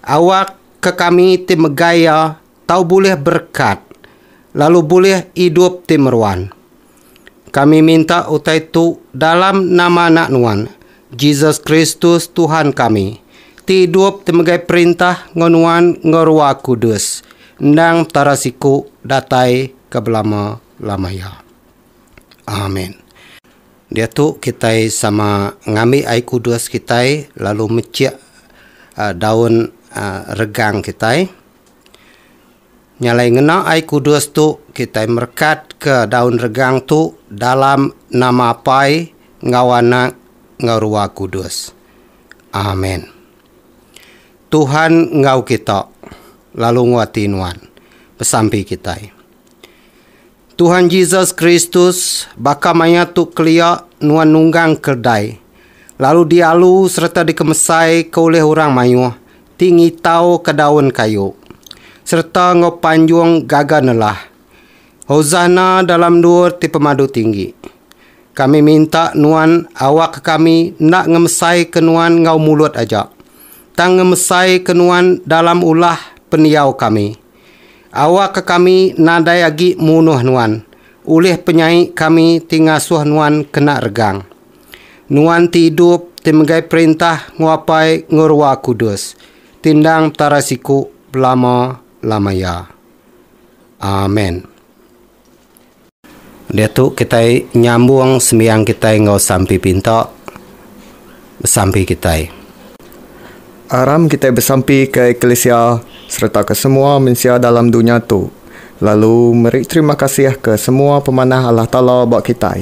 Awak ke kami timegaya tau boleh berkat. Lalu boleh hidup timeruan. Kami minta utai tu dalam nama anak nuan. Yesus Kristus Tuhan kami. Ti hidup timegai perintah ngonuan ngorwa kudus. Ndang tarasiku datai ke belama lamaya. Amin. Dia tu kita sama ngambil air kudus kita lalu meciak daun regang kita. Nyalai ngena air kudus tu kita merekat ke daun regang tu dalam nama Pai ngawana ngarua kudus. Amin. Tuhan ngau kita lalu nguati nuan pesampi kita. Tuhan Yesus Kristus baka maya tu kelia nuan nunggang kedai. Lalu dialu serta dikemesai ke oleh orang mayuh tinggi tau ke daun kayu. Serta ngopanjung gaga nelah. Hosana dalam nur ti pemadu tinggi. Kami minta nuan awak kami nak ngemesai ke nuan ngau mulut aja. Tang ngemesai ke nuan dalam ulah peniau kami. Awak ke kami nadai agi munuh nuan. Ulih penyai kami tingasuh nuan kena regang. Nuan ti hidup timegai perintah nguapai ngurwa kudus. Tindang tarasiku belama lamaya. Amin. Dia tu kita nyambung sembiang kita ngau sampai pinta. Sampai kita. Aram kita bersampi ke eklesia serta ke semua manusia dalam dunia tu. Lalu meri terima kasih ke semua pemanah Allah Ta'ala buat kita.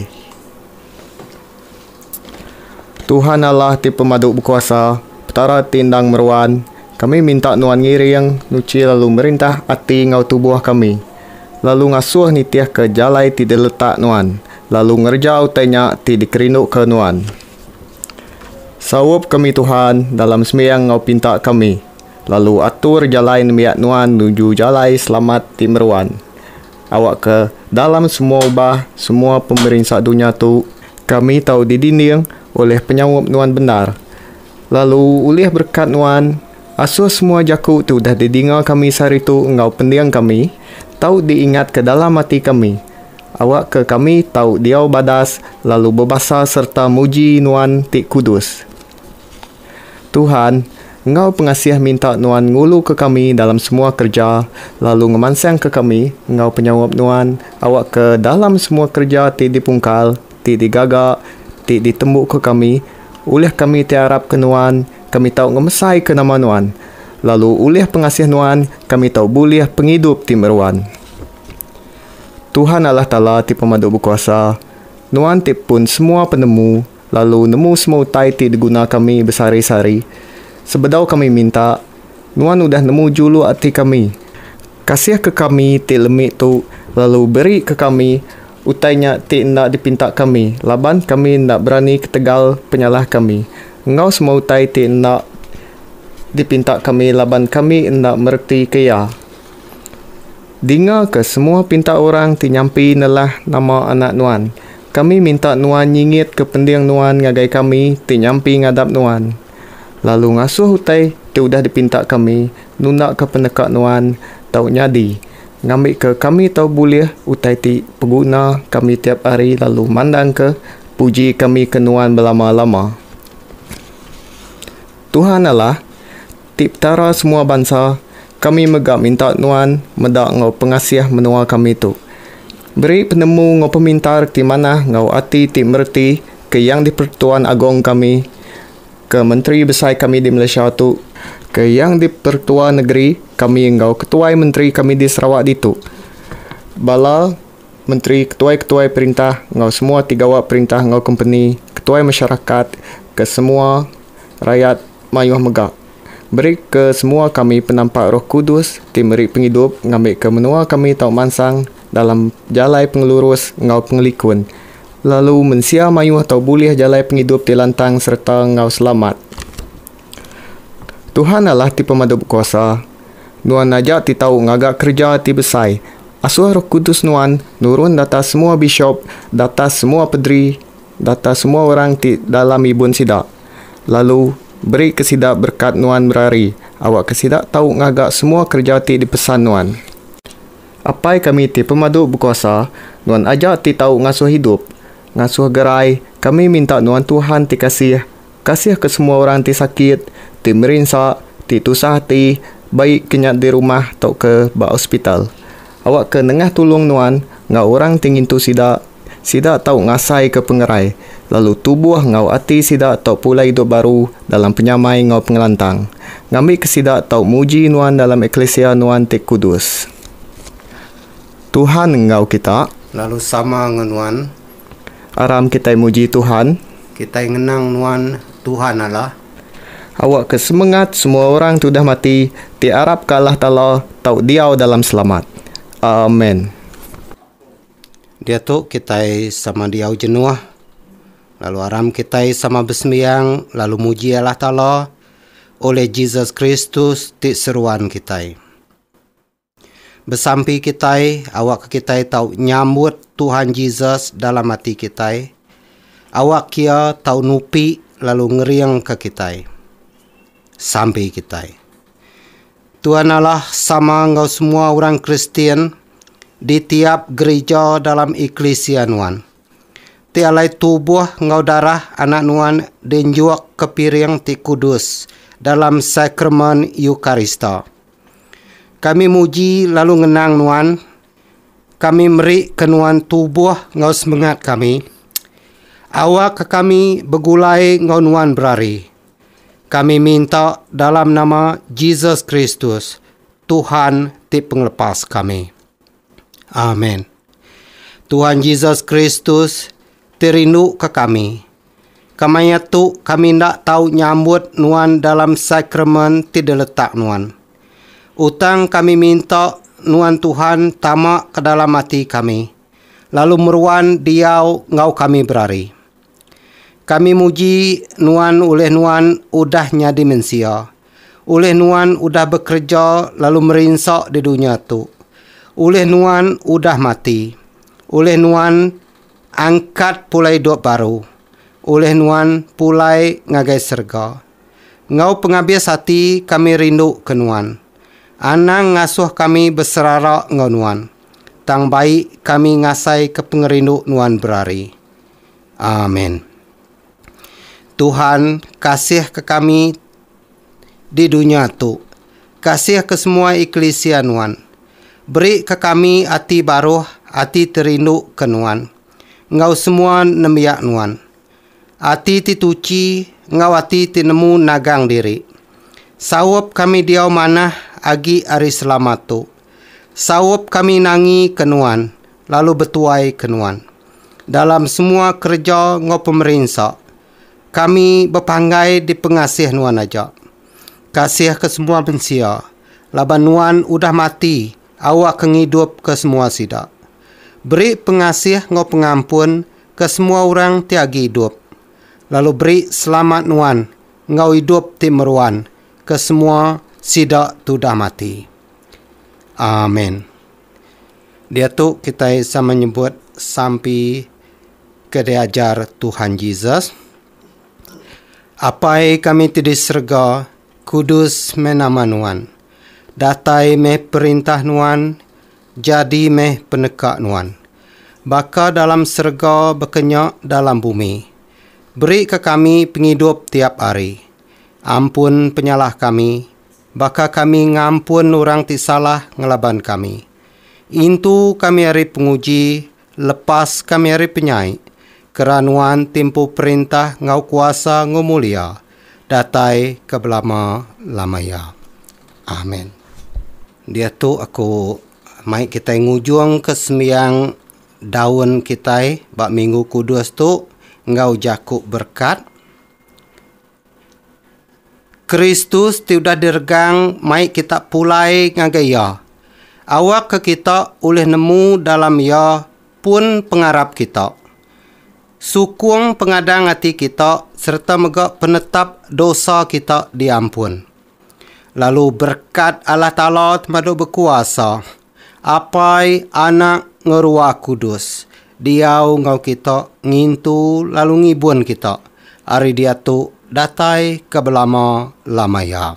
Tuhan Allah ti pemaduk berkuasa, petara tindang meruan, kami minta nuan ngiring, nuci lalu merintah hati ngau tubuh kami. Lalu ngasuh nitiah ke jalai ti diletak nuan, lalu ngerjau tanya ti dikerinuk ke nuan. Sawup kami Tuhan dalam sembahyang ngau pinta kami. Lalu atur jalai miak nuan nuju jalai selamat timeruan. Awak ke dalam semua ubah, semua pemerintah dunia tu, kami tahu didinding oleh penyawup nuan benar. Lalu ulih berkat nuan, asuh semua jaku tu dah didinga kami sehari tu ngau pendiang kami, tahu diingat ke dalam hati kami. Awak ke kami tahu diau badas, lalu berbahasa serta muji nuan ti kudus. Tuhan, Engkau pengasih minta Nuan ngulu ke kami dalam semua kerja, lalu ngemansang ke kami, Engkau penyawab Nuan, awak ke dalam semua kerja ti dipungkal, ti digagak, ti ditembuk ke kami, oleh kami tiarap ke Nuan, kami tahu ngemesai ke nama Nuan. Lalu oleh pengasih Nuan, kami tahu boleh penghidup ti meruan. Tuhan Allah Ta'ala ti pemadu berkuasa, Nuan ti pun semua penemu, lalu nemu semua utai ti diguna kami bersari-sari. Sebedau kami minta, Nuan udah nemu julu hati kami. Kasih ke kami ti lemik tu, lalu beri ke kami, utainya ti nak dipinta kami. Laban kami nak berani ketegal penyalah kami. Engkau semua utai ti nak dipinta kami, laban kami nak merti kaya. Dinga ke semua pinta orang ti nyampi nelah nama anak Nuan. Kami minta Nuan nyingit ke pendiang Nuan ngagai kami ti nyampi ngadap Nuan. Lalu ngasuh utai ti udah dipinta kami, nunak ke penekak Nuan, tau nyadi. Ngambil ke kami tau boleh utai ti pengguna kami tiap hari, lalu mandang ke puji kami ke Nuan berlama-lama. Tuhan Allah, tiptara semua bangsa, kami megak minta Nuan, medak ngau pengasih menua kami tu. Beri penemu ngau pemintar ti mana ngau hati ti merti ke yang di Pertuan Agong kami, ke Menteri Besar kami di Malaysia tu, ke yang di Pertua Negeri kami engkau ketuai menteri kami di Sarawak ditu. Bala menteri ketuai-ketuai perintah engkau semua tigawak perintah engkau company, ketuai masyarakat, ke semua rakyat mayuh megak. Beri ke semua kami penampak Roh Kudus ti meri penghidup, ngambil ke menua kami tau mansang dalam jalai pengelurus engkau pengelikun. Lalu mensia mayuh tau boleh jalai penghidup ti lantang serta engkau selamat. Tuhan Allah ti pemadu berkuasa, Nuan ajak ti tahu ngagak kerja ti besai. Asuh Roh Kudus Nuan nurun data semua bishop, data semua pedri, data semua orang ti dalam ibun sidak. Lalu beri kesidak berkat Nuan berari. Awak kesidak tahu ngagak semua kerja ti dipesan Nuan. Apai kami ti pemadu berkuasa, Nuan ajak ti tahu ngasuh hidup, ngasuh gerai. Kami minta Nuan Tuhan ti kasih ke semua orang ti sakit, ti merinsak, ti tusah hati, baik kenyat di rumah atau ke ba hospital. Awak ke nengah tolong Nuan, ngau orang tingin tu sidak tahu ngasai ke pengerai. Lalu tubuh ngau hati sidak tahu pula hidup baru dalam penyamai ngau pengelantang. Ngambil ke sidak tahu muji Nuan dalam eklesia Nuan ti kudus. Tuhan ngau kita, Lalu sama dengan Nuan, aram kita muji Tuhan. kita ngenang Nuan Tuhan Allah. Awak kesemangat semua orang tu dah mati, ti Arab ke Allah Ta'ala tahu diau dalam selamat. Amin. Dia tu kita sama diau jenuah. Lalu aram kita sama bersembiang, lalu muji Allah Ta'ala oleh Jesus Kristus ti seruan kita. Bersampi kita, awak kita tahu nyambut Tuhan Jesus dalam hati kita. Awak kia tahu nupi lalu ngeriang ke kita. Sampai kita. Tuhan Allah sama engkau semua orang Kristian di tiap gereja dalam eklesia Nuan. Tialai tubuh engkau darah anak Nuan dan juak kepiring ti kudus dalam sakramen Eukarista. Kami muji lalu ngenang Nuan. Kami meri ke Nuan tubuh engkau semangat kami. Awak ke kami begulai engkau Nuan berari. Kami minta dalam nama Jesus Kristus, Tuhan ti penglepas kami. Amin. Tuhan Jesus Kristus terindu ke kami. Kamanya tu kami ndak tahu nyambut Nuan dalam sakramen ti diletak Nuan. Utang kami minta Nuan Tuhan tamak ke dalam hati kami. Lalu meruan diau ngau kami berari. Kami muji Nuan oleh Nuan udahnya dimensia. Oleh Nuan udah bekerja lalu merinsak di dunia tu. Oleh Nuan udah mati. Oleh Nuan angkat pulai hidup baru. Oleh Nuan pulai ngagai serga. Ngau pengabis hati kami rindu ke Nuan. Anang ngasuh kami berserara ngau Nuan. Tang baik kami ngasai ke pengerindu Nuan berari. Amin. Tuhan kasih ke kami di dunia tu. Kasih ke semua eklesia Nuan. Beri ke kami hati baru, hati terindu ke Nuan. Ngau semua nemiak Nuan. Hati tituci, ngau hati tinemu nagang diri. Sawap kami diau manah agi hari selamat tu. Sawap kami nangi ke Nuan, lalu betuai ke Nuan. Dalam semua kerja ngau pemerintah, kami berpanggai di pengasih Nuan aja. Kasih ke semua manusia. Laban Nuan udah mati, awak kengidup ke semua sidak. Beri pengasih ngau pengampun ke semua orang tiagi hidup. Lalu beri selamat Nuan ngau hidup ti meruan ke semua sidak tu dah mati. Amin. Dia tu kita sama menyebut sampai ke diajar Tuhan Yesus. Apai kami ti di surga, kudus menama Nuan. Datai meh perintah Nuan, jadi meh penekak Nuan. Baka dalam surga berkenyak dalam bumi. Beri ke kami penghidup tiap hari. Ampun penyalah kami, baka kami ngampun orang ti salah ngelaban kami. Intu kami hari penguji, lepas kami hari penyai. Keranuan tempo perintah ngau kuasa ngau mulia, datai ke belama lamaya. Amin. Dia tu aku mai kita ngujung ke sembiang daun kita bak minggu kudus tu ngau jakuk berkat. Kristus tiudah dirgang mai kita pulai ngagaya. Awak ke kita oleh nemu dalam ya pun pengarap kita. Sukung pengadang hati kita serta megak penetap dosa kita diampun. Lalu berkat Allah Ta'ala temadu berkuasa. Apai anak ngeruah kudus. Diau ngau kita ngintu lalu ngibun kita. Hari dia tu datai ke belama lamaya.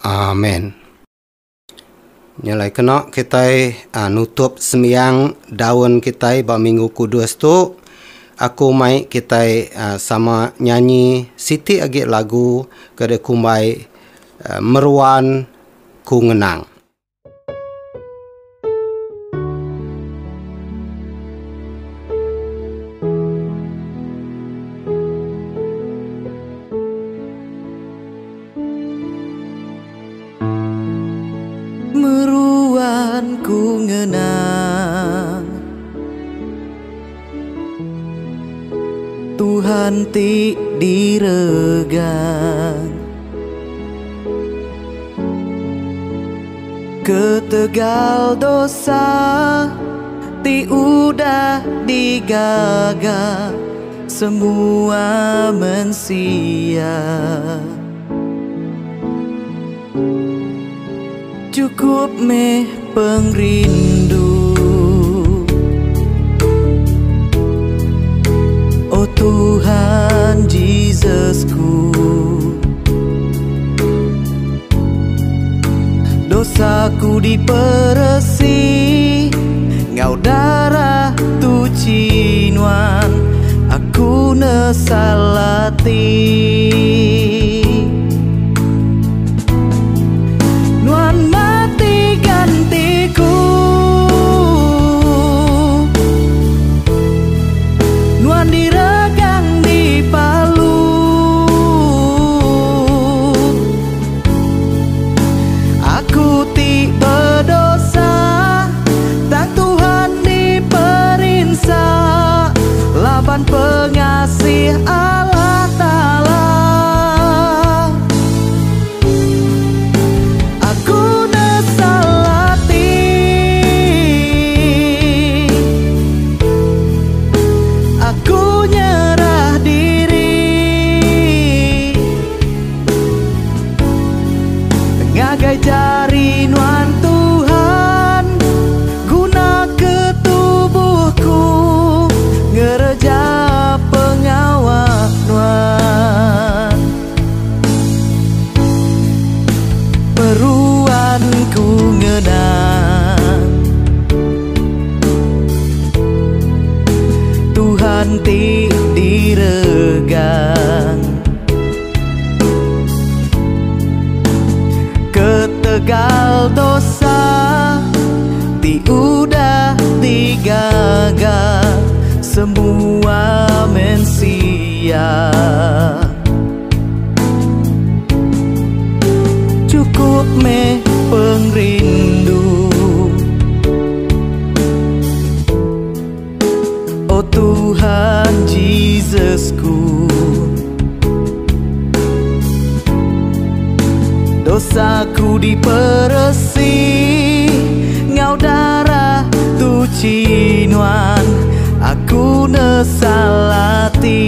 Amin. Nyalai kena kita nutup sembiang daun kita bak minggu kudus tu. Aku mai kita sama nyanyi siti agi lagu kada kumbai meruan ku ngenang. Meruan ku ngenang Tuhan ti diregang ketegal dosa ti udah digaga semua mensia. Cukup meh pengrindu, oh Tuhan Yesusku, dosaku diperesi, ngau darah tu cinuan, aku nesalati. Nuan mati gantiku, Nuan diregang di palu, aku ti berdosa, tak Tuhan diperinsa, laban pengasih Allah Ta'ala. Aku nesalati, aku nyerah diri, ngagai jari nuan Tuhan, guna ketubuhku, ngereja pengawak nuan. Peruan ku ngenang, Tuhan ti diregang segal dosa ti udah digaga semua mensia. Cukup me pengrindu, oh Tuhan Yesusku. Dosaku diperesi ngau darah tu cinuan, aku nesalati.